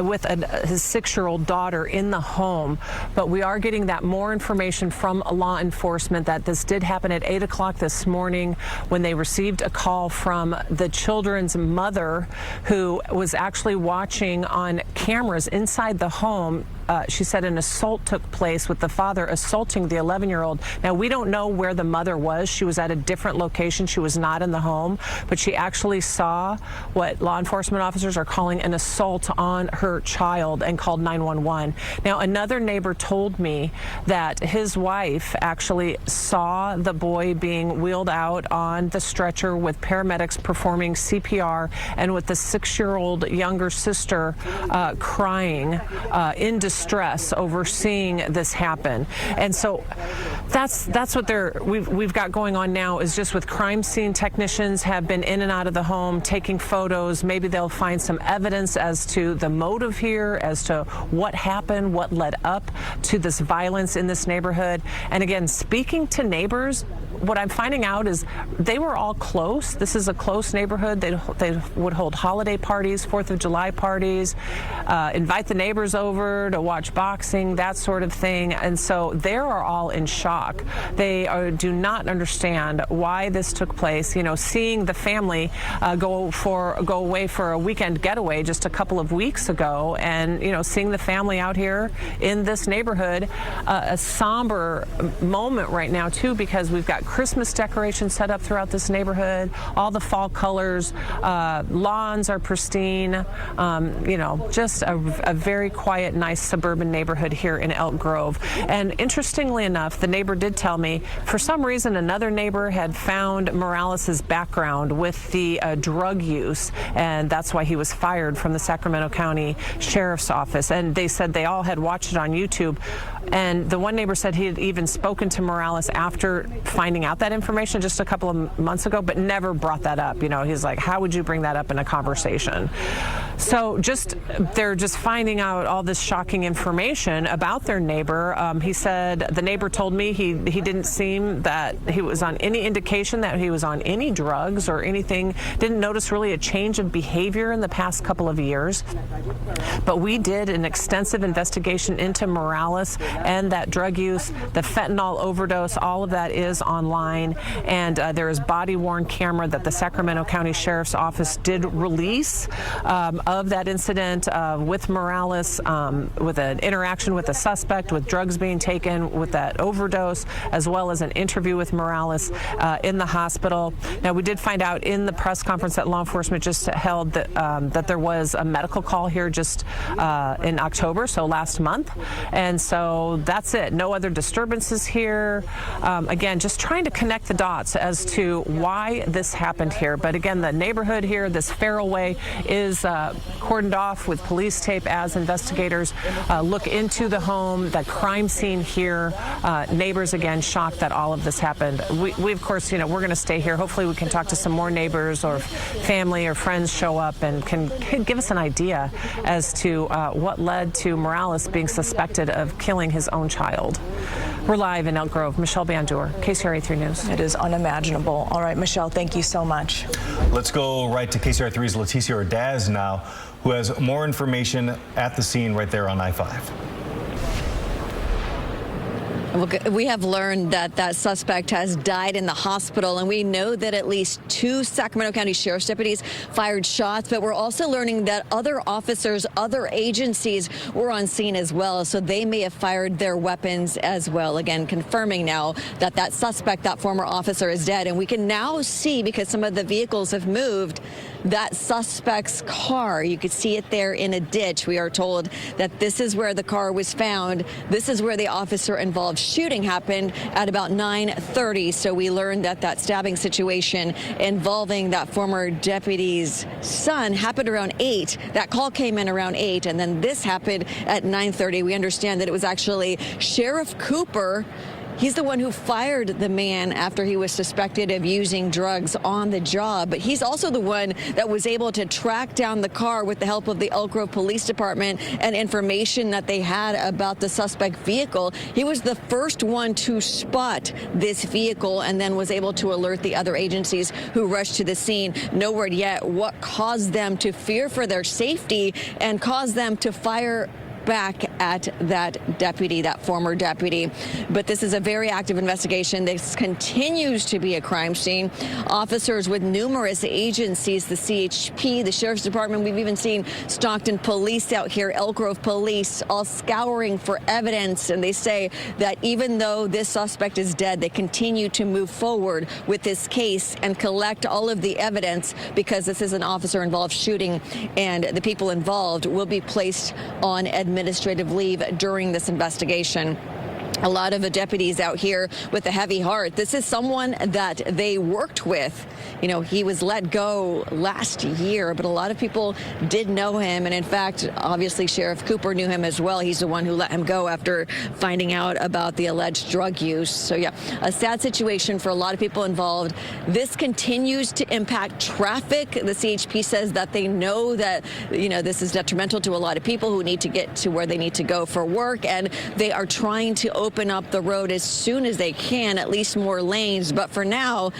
with his 6-year-old daughter in the home? But we are getting that more information from law enforcement that this did happen at 8 o'clock this morning when they received a call from the children's mother, who was actually watching on cameras inside the home. She said an assault took place with the father assaulting the 11-year-old. Now, we don't know where the mother was. She was at a different location. She was not in the home, but she actually saw what law enforcement officers are calling an assault on her child and called 911. Now, another neighbor told me that his wife actually saw the boy being wheeled out on the stretcher with paramedics performing CPR and with the 6-year-old younger sister crying in distress distress over seeing this happen. And so that's what we've got going on now, is just with crime scene technicians have been in and out of the home taking photos. Maybe they'll find some evidence as to the motive here, as to what happened, what led up to this violence in this neighborhood. And again, speaking to neighbors, what I'm finding out is they were all close. This is a close neighborhood. They would hold holiday parties, 4th of July parties, invite the neighbors over to watch boxing, that sort of thing. And so they are all in shock. They do not understand why this took place. You know, seeing the family go away for a weekend getaway just a couple of weeks ago, and you know, seeing the family out here in this neighborhood, a somber moment right now too, because we've got Christmas decorations set up throughout this neighborhood, all the fall colors, lawns are pristine, you know, just a very quiet, nice suburban neighborhood here in Elk Grove. And interestingly enough, the neighbor did tell me, for some reason, another neighbor had found Morales's background with the drug use, and that's why he was fired from the Sacramento County Sheriff's Office. And they said they all had watched it on YouTube. And the one neighbor said he had even spoken to Morales after finding out that information just a couple of months ago, but never brought that up. You know, he's like, how would you bring that up in a conversation? So they're just finding out all this shocking information about their neighbor. He said, the neighbor told me he didn't seem that he was on any indication that he was on any drugs or anything. Didn't notice really a change of behavior in the past couple of years. But we did an extensive investigation into Morales and that drug use, the fentanyl overdose, all of that is online. And there is body-worn camera that the Sacramento County Sheriff's Office did release of that incident with Morales, with an interaction with a suspect, with drugs being taken, with that overdose, as well as an interview with Morales in the hospital. Now, we did find out in the press conference that law enforcement just held that there was a medical call here just in October, so last month. And so that's it. No other disturbances here. Again, just trying to connect the dots as to why this happened here. But again, the neighborhood here, this Farrellway, is cordoned off with police tape as investigators look into the home, that crime scene here. Neighbors, again, shocked that all of this happened. We of course, you know, we're going to stay here. Hopefully we can talk to some more neighbors, or family or friends show up and can give us an idea as to what led to Morales being suspected of killing his own child. We're live in Elk Grove. Michelle Bandur, KCRA 3 News. It is unimaginable. All right, Michelle, thank you so much. Let's go right to KCRA 3's Leticia Ordaz now, who has more information at the scene right there on I-5. We have learned that that suspect has died in the hospital, and we know that at least 2 Sacramento County Sheriff's deputies fired shots, but we're also learning that other officers, other agencies were on scene as well, so they may have fired their weapons as well. Again, confirming now that that suspect, that former officer, is dead. And we can now see, because some of the vehicles have moved, that suspect's car. You could see it there in a ditch. We are told that this is where the car was found. This is where the officer involved shooting happened at about 9:30. So we learned that that stabbing situation involving that former deputy's son happened around 8. That call came in around 8, and then this happened at 9:30. We understand that it was actually Sheriff Cooper. He's the one who fired the man after he was suspected of using drugs on the job. But he's also the one that was able to track down the car with the help of the Elk Grove Police Department and information that they had about the suspect vehicle. He was the first one to spot this vehicle and then was able to alert the other agencies who rushed to the scene. No word yet what caused them to fear for their safety and caused them to fire back at that deputy, that former deputy. But this is a very active investigation. This continues to be a crime scene. Officers with numerous agencies, the CHP, the Sheriff's Department, we've even seen Stockton Police out here, Elk Grove Police, all scouring for evidence. And they say that even though this suspect is dead, they continue to move forward with this case and collect all of the evidence, because this is an officer-involved shooting, and the people involved will be placed on administrative leave during this investigation. a lot of the deputies out here with a heavy heart. This is someone that they worked with. You know, he was let go last year, but a lot of people did know him. And in fact, obviously, Sheriff Cooper knew him as well. He's the one who let him go after finding out about the alleged drug use. So, yeah, a sad situation for a lot of people involved. This continues to impact traffic. The CHP says that they know that, you know, this is detrimental to a lot of people who need to get to where they need to go for work. And they are trying to open up the road as soon as they can, at least more lanes. But for now,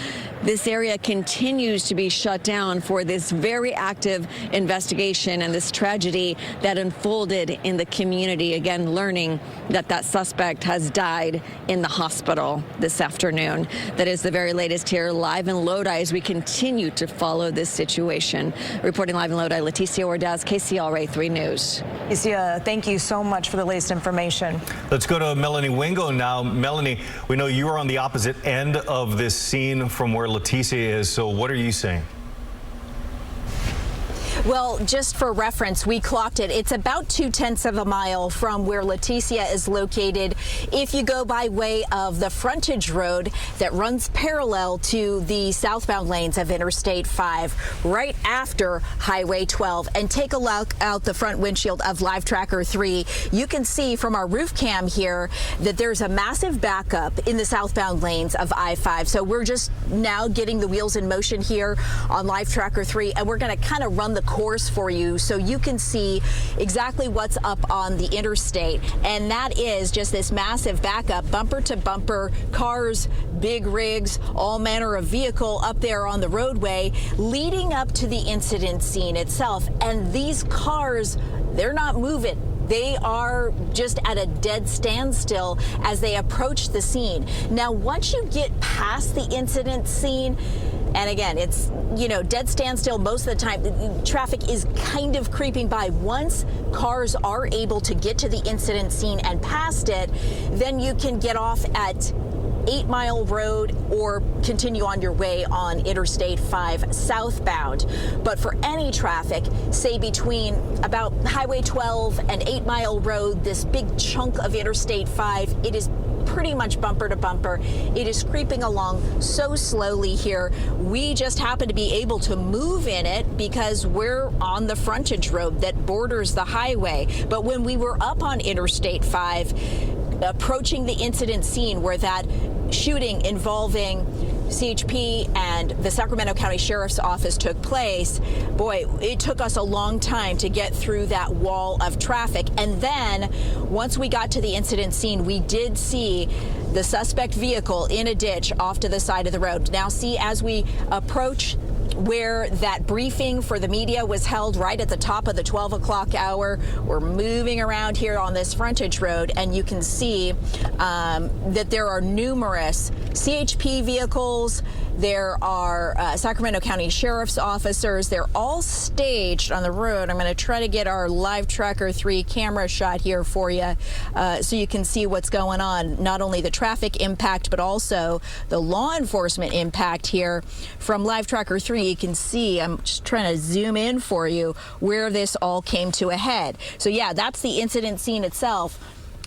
this area continues to be shut down for this very active investigation and this tragedy that unfolded in the community. Again, learning that that suspect has died in the hospital this afternoon. That is the very latest here, live in Lodi, as we continue to follow this situation. Reporting live in Lodi, Leticia Ordaz, KCRA 3 News. Leticia, thank you so much for the latest information. Let's go to Melanie Wingo now. Melanie, we know you are on the opposite end of this scene from where Leticia is, so what are you saying? Well, just for reference, we clocked it. It's about 0.2 of a mile from where Leticia is located. If you go by way of the frontage road that runs parallel to the southbound lanes of Interstate 5, right after Highway 12, and take a look out the front windshield of Live Tracker 3, you can see from our roof cam here that there's a massive backup in the southbound lanes of I-5. So we're just now getting the wheels in motion here on Live Tracker 3, and we're going to kind of run the course for you so you can see exactly what's up on the interstate. And that is just this massive backup, bumper to bumper, cars, big rigs, all manner of vehicle up there on the roadway leading up to the incident scene itself. And these cars, they're not moving. They are just at a dead standstill as they approach the scene. Now, once you get past the incident scene, and again, it's, you know, dead standstill most of the time. Traffic is kind of creeping by. Once cars are able to get to the incident scene and past it, then you can get off at 8 Mile Road or continue on your way on Interstate 5 southbound. But for any traffic, say between about Highway 12 and 8 Mile Road, this big chunk of Interstate 5, it is pretty much bumper to bumper. It is creeping along so slowly here. We just happen to be able to move in it because we're on the frontage road that borders the highway. But when we were up on Interstate 5, approaching the incident scene where that shooting involving CHP and the Sacramento County Sheriff's Office took place, boy, it took us a long time to get through that wall of traffic. And then once we got to the incident scene, we did see the suspect vehicle in a ditch off to the side of the road. Now see, as we approach where that briefing for the media was held right at the top of the 12 o'clock hour, we're moving around here on this frontage road, and you can see that there are numerous CHP vehicles. There are Sacramento County Sheriff's officers. They're all staged on the road. I'm going to try to get our Live Tracker 3 camera shot here for you so you can see what's going on. Not only the traffic impact, but also the law enforcement impact here from Live Tracker 3. You can see, I'm just trying to zoom in for you where this all came to a head. So yeah, that's the incident scene itself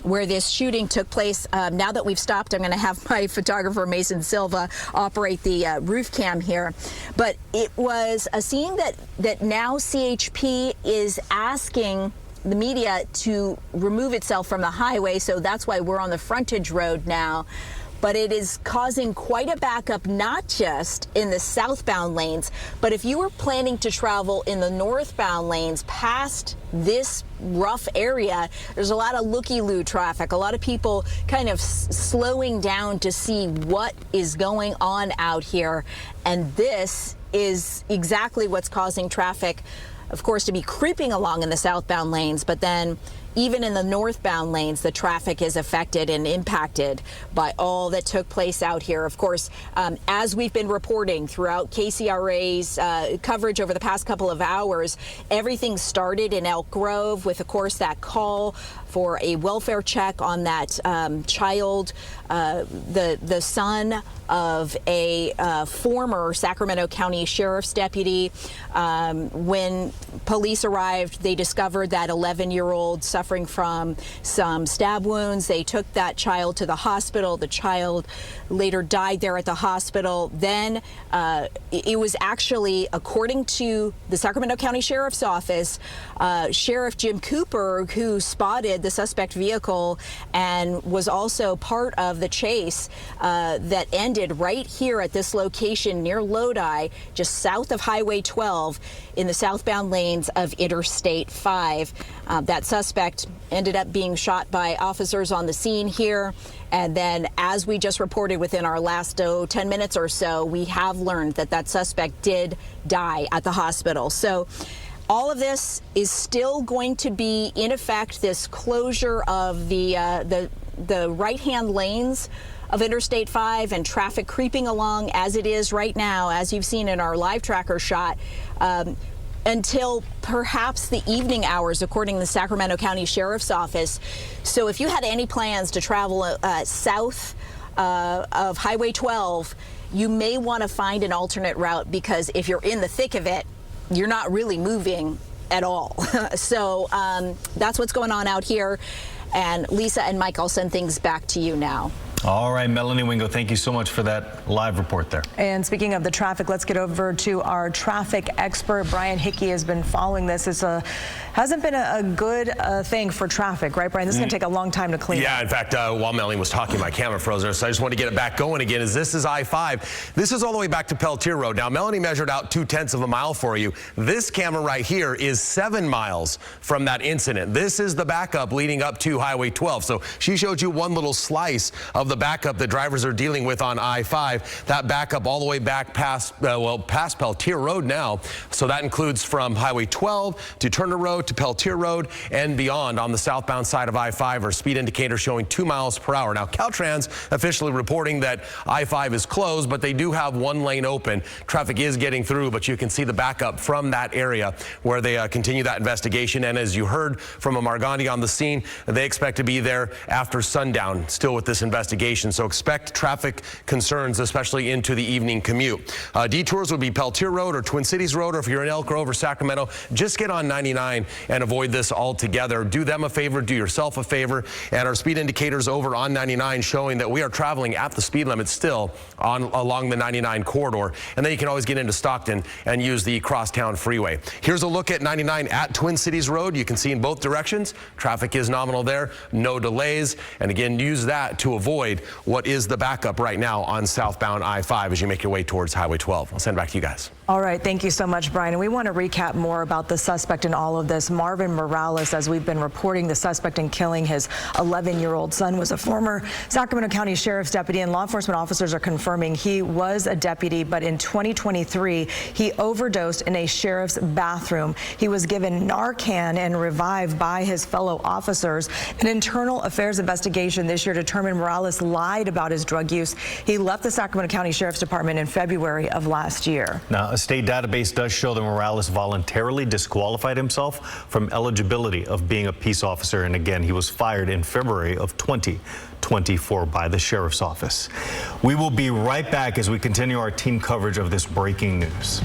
where this shooting took place. Now that we've stopped, I'm going to have my photographer Mason Silva operate the roof cam here. But it was a scene that now CHP is asking the media to remove itself from the highway, so that's why we're on the frontage road now. But it is causing quite a backup, not just in the southbound lanes, but if you were planning to travel in the northbound lanes past this rough area, there's a lot of looky-loo traffic, a lot of people kind of slowing down to see what is going on out here. And this is exactly what's causing traffic, of course, to be creeping along in the southbound lanes, but then even in the northbound lanes, the traffic is affected and impacted by all that took place out here. Of course, as we've been reporting throughout KCRA's coverage over the past couple of hours, everything started in Elk Grove with, of course, that call for a welfare check on that child, the son of a former Sacramento County Sheriff's deputy. When police arrived, they discovered that 11-year-old suffering from some stab wounds. They took that child to the hospital. The child later died there at the hospital. Then it was actually, according to the Sacramento County Sheriff's Office, Sheriff Jim Cooper, who spotted the suspect vehicle and was also part of the chase that ended right here at this location near Lodi, just south of Highway 12 in the southbound lanes of Interstate 5. That suspect ended up being shot by officers on the scene here. And then, as we just reported within our last 10 minutes or so, we have learned that that suspect did die at the hospital. So all of this is still going to be in effect, this closure of the right-hand lanes of Interstate 5 and traffic creeping along as it is right now, as you've seen in our live tracker shot, until perhaps the evening hours, according to the Sacramento County Sheriff's Office. So if you had any plans to travel south of Highway 12, you may want to find an alternate route, because if you're in the thick of it, you're not really moving at all. So that's what's going on out here. And Lisa and Mike, I'll send things back to you now. All right, Melanie Wingo, thank you so much for that live report there. And speaking of the traffic, let's get over to our traffic expert. Brian Hickey has been following this. It hasn't been a good thing for traffic, right, Brian? This is going to take a long time to clean up. Yeah, in fact, while Melanie was talking, my camera froze there, so I just want to get it back going again. This is I-5. This is all the way back to Peltier Road. Now, Melanie measured out 0.2 of a mile for you. This camera right here is 7 miles from that incident. This is the backup leading up to Highway 12. So she showed you one little slice of the backup that drivers are dealing with on I-5. That backup all the way back past Peltier Road now. So that includes from Highway 12 to Turner Road to Peltier Road and beyond. On the southbound side of I-5, our speed indicator showing 2 miles per hour. Now, Caltrans officially reporting that I-5 is closed, but they do have one lane open. Traffic is getting through, but you can see the backup from that area where they continue that investigation. And as you heard from Margandi on the scene, they expect to be there after sundown, still with this investigation. So expect traffic concerns, especially into the evening commute. Detours would be Peltier Road or Twin Cities Road, or if you're in Elk Grove or Sacramento, just get on 99 and avoid this altogether. Do them a favor, do yourself a favor. And our speed indicators over on 99 showing that we are traveling at the speed limit still along the 99 corridor. And then you can always get into Stockton and use the crosstown freeway. Here's a look at 99 at Twin Cities Road. You can see in both directions, traffic is nominal there, no delays. And again, use that to avoid what is the backup right now on southbound I-5 as you make your way towards Highway 12. I'll send it back to you guys. All right, thank you so much, Brian. And we want to recap more about the suspect in all of this. Marvin Morales, as we've been reporting, the suspect in killing his 11-year-old son was a former Sacramento County Sheriff's deputy, and law enforcement officers are confirming he was a deputy, but in 2023, he overdosed in a sheriff's bathroom. He was given Narcan and revived by his fellow officers. An internal affairs investigation this year determined Morales lied about his drug use. He left the Sacramento County Sheriff's Department in February of last year. Now, a state database does show that Morales voluntarily disqualified himself from eligibility of being a peace officer. And again, he was fired in February of 2024 by the sheriff's office. We will be right back as we continue our team coverage of this breaking news.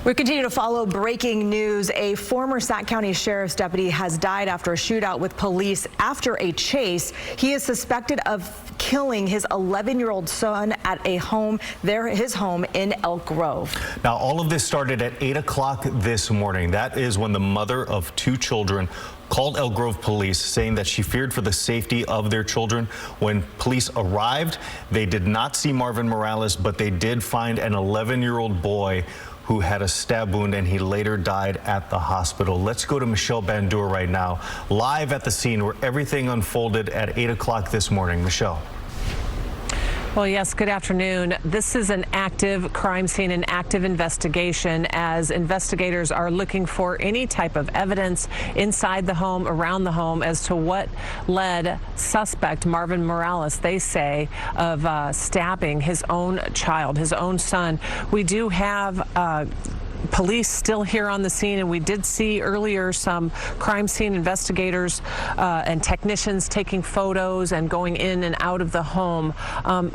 We continue to follow breaking news. A former Sac County Sheriff's deputy has died after a shootout with police after a chase. He is suspected of killing his 11-year-old son at his home in Elk Grove. Now, all of this started at 8 o'clock this morning. That is when the mother of 2 children called Elk Grove police, saying that she feared for the safety of their children. When police arrived, they did not see Marvin Morales, but they did find an 11-year-old boy who had a stab wound, and he later died at the hospital. Let's go to Michelle Bandur right now, live at the scene where everything unfolded at 8 o'clock this morning. Michelle. Well, yes, good afternoon. This is an active crime scene, an active investigation, as investigators are looking for any type of evidence inside the home, around the home, as to what led suspect Marvin Morales, they say, of stabbing his own child, his own son. We do have police still here on the scene, and we did see earlier some crime scene investigators and technicians taking photos and going in and out of the home,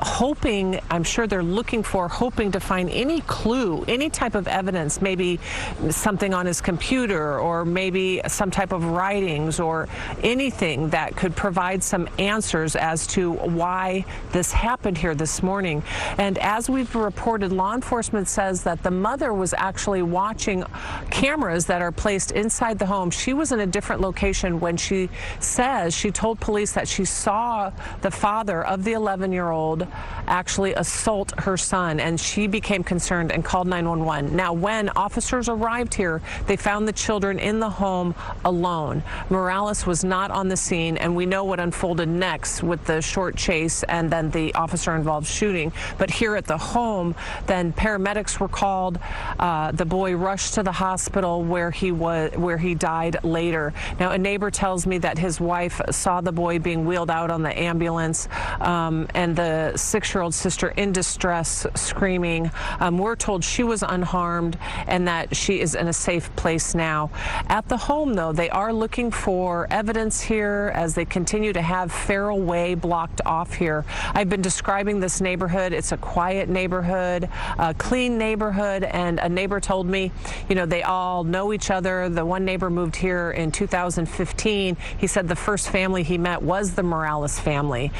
hoping, I'm sure they're hoping to find any clue, any type of evidence, maybe something on his computer or maybe some type of writings or anything that could provide some answers as to why this happened here this morning. And as we've reported, law enforcement says that the mother was actually watching cameras that are placed inside the home. She was in a different location when she says she told police that she saw the father of the 11-year-old actually assault her son, and she became concerned and called 911. Now, when officers arrived here, they found the children in the home alone. Morales was not on the scene, and we know what unfolded next with the short chase and then the officer-involved shooting. But here at the home, then paramedics were called. The boy rushed to the hospital where he died later. Now, a neighbor tells me that his wife saw the boy being wheeled out on the ambulance, and the 6-year-old sister in distress screaming. We're told she was unharmed and that she is in a safe place now. At the home, though, they are looking for evidence here as they continue to have Farrell Way blocked off here. I've been describing this neighborhood. It's a quiet neighborhood, a clean neighborhood, and a neighbor told me, you know, they all know each other. The one neighbor moved here in 2015. He said the first family he met was the Morales family.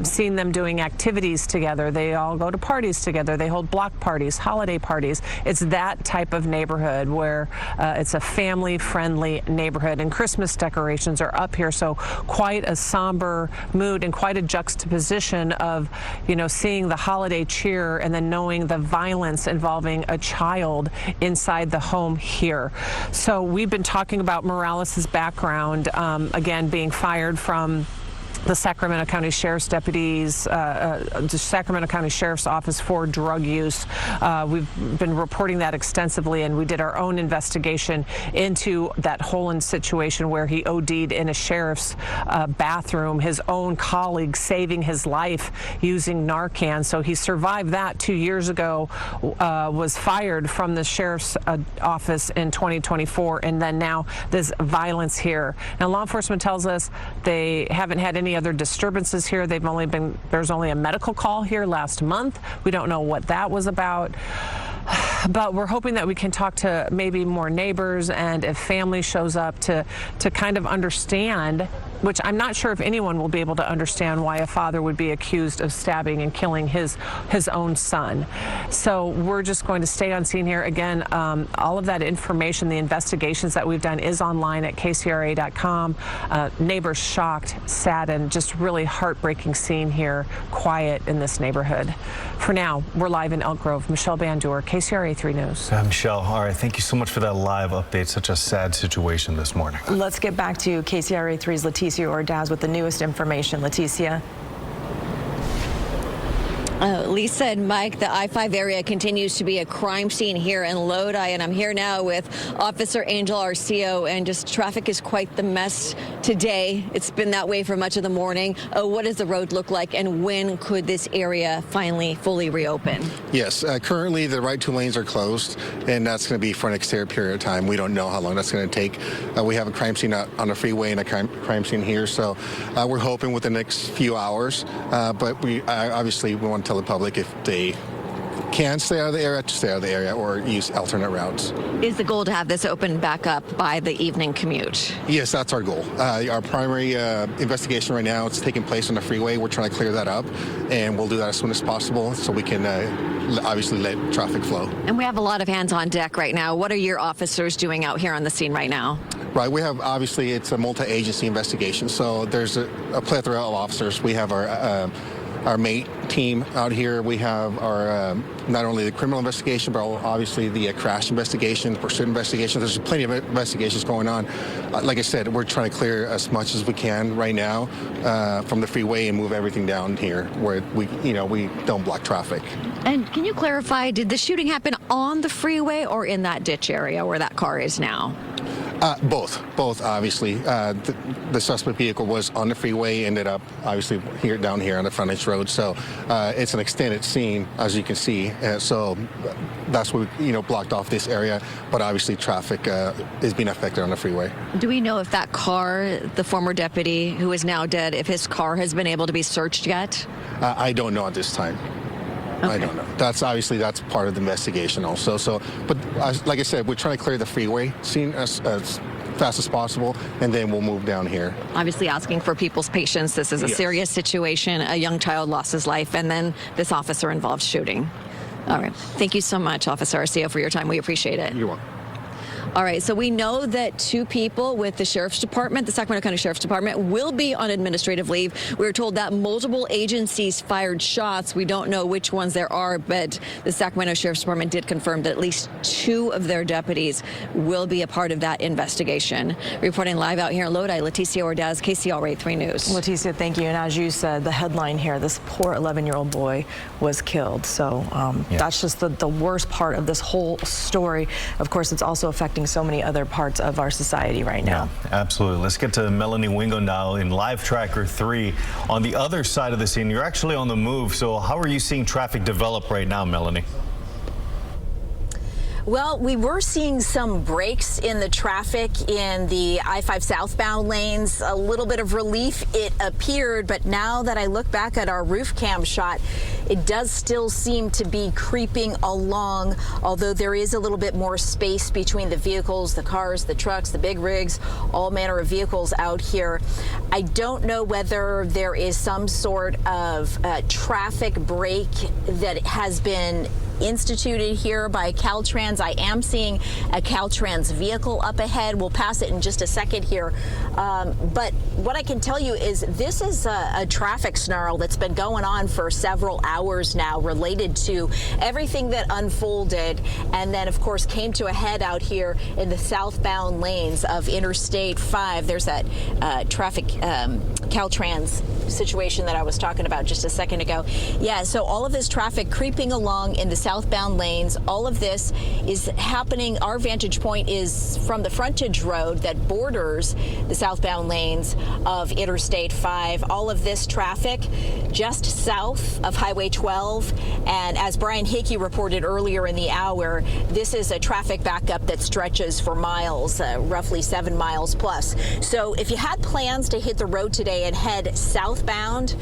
Seen them doing activities together. They all go to parties together. They hold block parties, holiday parties. It's that type of neighborhood where it's a family-friendly neighborhood, and Christmas decorations are up here, so quite a somber mood and quite a juxtaposition of, you know, seeing the holiday cheer and then knowing the violence involving a child inside the home here. So we've been talking about Morales's background, again, being fired from the Sacramento County Sheriff's deputies, the Sacramento County Sheriff's Office for drug use. We've been reporting that extensively, and we did our own investigation into that Holland situation where he OD'd in a sheriff's bathroom, his own colleague saving his life using Narcan. So he survived that 2 years ago, was fired from the sheriff's office in 2024, and then now there's violence here. Now, law enforcement tells us they haven't had any other disturbances here. There's only a medical call here last month. We don't know what that was about. But we're hoping that we can talk to maybe more neighbors, and if family shows up to kind of understand, which I'm not sure if anyone will be able to understand why a father would be accused of stabbing and killing his own son. So we're just going to stay on scene here. Again, all of that information, the investigations that we've done, is online at KCRA.com. Neighbors shocked, saddened, just really heartbreaking scene here, quiet in this neighborhood. For now, we're live in Elk Grove. Michelle Bandur, KCRA 3 News. Michelle, all right, thank you so much for that live update. Such a sad situation this morning. Let's get back to KCRA 3's Leticia Ordaz with the newest information. Leticia. Lisa and Mike, the I-5 area continues to be a crime scene here in Lodi, and I'm here now with Officer Angel Arcio, and just traffic is quite the mess today. It's been that way for much of the morning. What does the road look like, and when could this area finally fully reopen? Yes, currently the right 2 lanes are closed, and that's going to be for an extended period of time. We don't know how long that's going to take. We have a crime scene out on the freeway and a crime scene here, so we're hoping within the next few hours, but we obviously we want to tell the public if they can stay out of the area, to stay out of the area or use alternate routes. Is the goal to have this open back up by the evening commute? Yes, that's our goal. Our primary investigation right now is taking place on the freeway. We're trying to clear that up, and we'll do that as soon as possible so we can obviously let traffic flow. And we have a lot of hands on deck right now. What are your officers doing out here on the scene right now? Right, we have, obviously, it's a multi-agency investigation, so there's a plethora of officers. We have our mate team out here. We have our not only the criminal investigation, but obviously the crash investigation, pursuit investigation. There's plenty of investigations going on. Like I said, we're trying to clear as much as we can right now from the freeway and move everything down here where we don't block traffic. And can you clarify, did the shooting happen on the freeway or in that ditch area where that car is now? Both, obviously. The suspect vehicle was on the freeway, ended up obviously down here on the frontage road. So it's an extended scene, as you can see. So that's what blocked off this area. But obviously traffic is being affected on the freeway. Do we know if that car, the former deputy who is now dead, if his car has been able to be searched yet? I don't know at this time. Okay. I don't know. That's part of the investigation also. So, but like I said, we're trying to clear the freeway scene as fast as possible, and then we'll move down here. Obviously asking for people's patience. This is a serious situation. A young child lost his life, and then this officer-involved shooting. All right. Thank you so much, Officer Arcia, for your time. We appreciate it. You're welcome. All right, so we know that 2 people with the Sheriff's Department, the Sacramento County Sheriff's Department, will be on administrative leave. We were told that multiple agencies fired shots. We don't know which ones there are, but the Sacramento Sheriff's Department did confirm that at least 2 of their deputies will be a part of that investigation. Reporting live out here in Lodi, Leticia Ordaz, KCRA 3 News. Leticia, thank you. And as you said, the headline here, this poor 11-year-old boy was killed. So that's just the worst part of this whole story. Of course, it's also affecting so many other parts of our society right now. Yeah, absolutely. Let's get to Melanie Wingo now in Live Tracker 3. On the other side of the scene, you're actually on the move. So how are you seeing traffic develop right now, Melanie? Well, we were seeing some breaks in the traffic in the I-5 southbound lanes. A little bit of relief, it appeared, but now that I look back at our roof cam shot, it does still seem to be creeping along, although there is a little bit more space between the vehicles, the cars, the trucks, the big rigs, all manner of vehicles out here. I don't know whether there is some sort of traffic break that has been instituted here by Caltrans. I am seeing a Caltrans vehicle up ahead. We'll pass it in just a second here. But what I can tell you is this is a traffic snarl that's been going on for several hours now related to everything that unfolded and then, of course, came to a head out here in the southbound lanes of Interstate 5. There's that traffic Caltrans situation that I was talking about just a second ago. Yeah, so all of this traffic creeping along in the southbound lanes. All of this is happening. Our vantage point is from the frontage road that borders the southbound lanes of Interstate 5. All of this traffic just south of Highway 12. And as Brian Hickey reported earlier in the hour, this is a traffic backup that stretches for miles, roughly 7 miles plus. So if you had plans to hit the road today and head southbound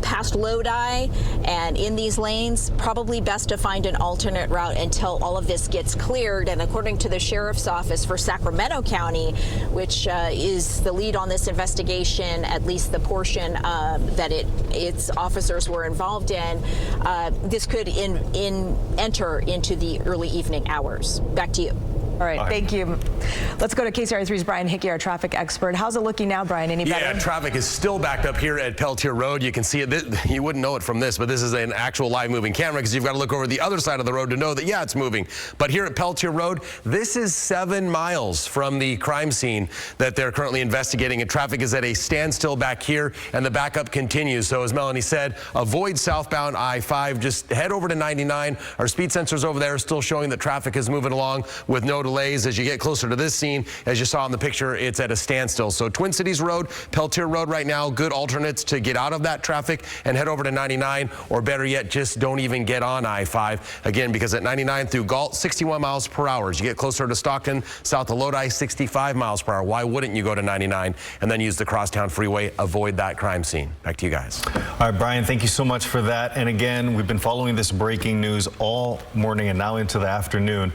past Lodi and in these lanes, probably best to find an alternate route until all of this gets cleared. And according to the Sheriff's Office for Sacramento County, which is the lead on this investigation, at least the portion that its officers were involved in, this could enter into the early evening hours. Back to you. All right, thank you. Let's go to KCRA 3's Brian Hickey, our traffic expert. How's it looking now, Brian? Any better? Yeah, traffic is still backed up here at Peltier Road. You can see it. You wouldn't know it from this, but this is an actual live moving camera because you've got to look over the other side of the road to know that, yeah, it's moving. But here at Peltier Road, this is 7 miles from the crime scene that they're currently investigating, and traffic is at a standstill back here, and the backup continues. So as Melanie said, avoid southbound I-5. Just head over to 99. Our speed sensors over there are still showing that traffic is moving along with no delays as you get closer to this scene. As you saw in the picture, it's at a standstill. So Twin Cities Road, Peltier Road right now, good alternates to get out of that traffic and head over to 99, or better yet, just don't even get on I-5. Again, because at 99 through Galt, 61 miles per hour. As you get closer to Stockton, south of Lodi, 65 miles per hour. Why wouldn't you go to 99 and then use the crosstown freeway? Avoid that crime scene. Back to you guys. All right, Brian, thank you so much for that. And again, we've been following this breaking news all morning and now into the afternoon.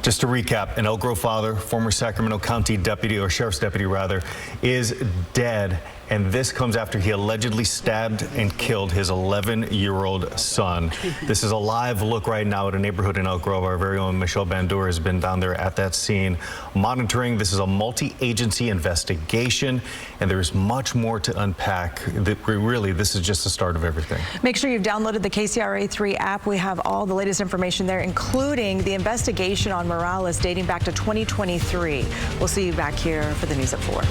Just to recap, an Elk Grove father, former Sacramento County deputy, or sheriff's deputy rather, is dead. And this comes after he allegedly stabbed and killed his 11-year-old son. This is a live look right now at a neighborhood in Elk Grove. Our very own Michelle Bandur has been down there at that scene monitoring. This is a multi-agency investigation, and there's much more to unpack. Really, this is just the start of everything. Make sure you've downloaded the KCRA 3 app. We have all the latest information there, including the investigation on Morales dating back to 2023. We'll see you back here for the news at 4.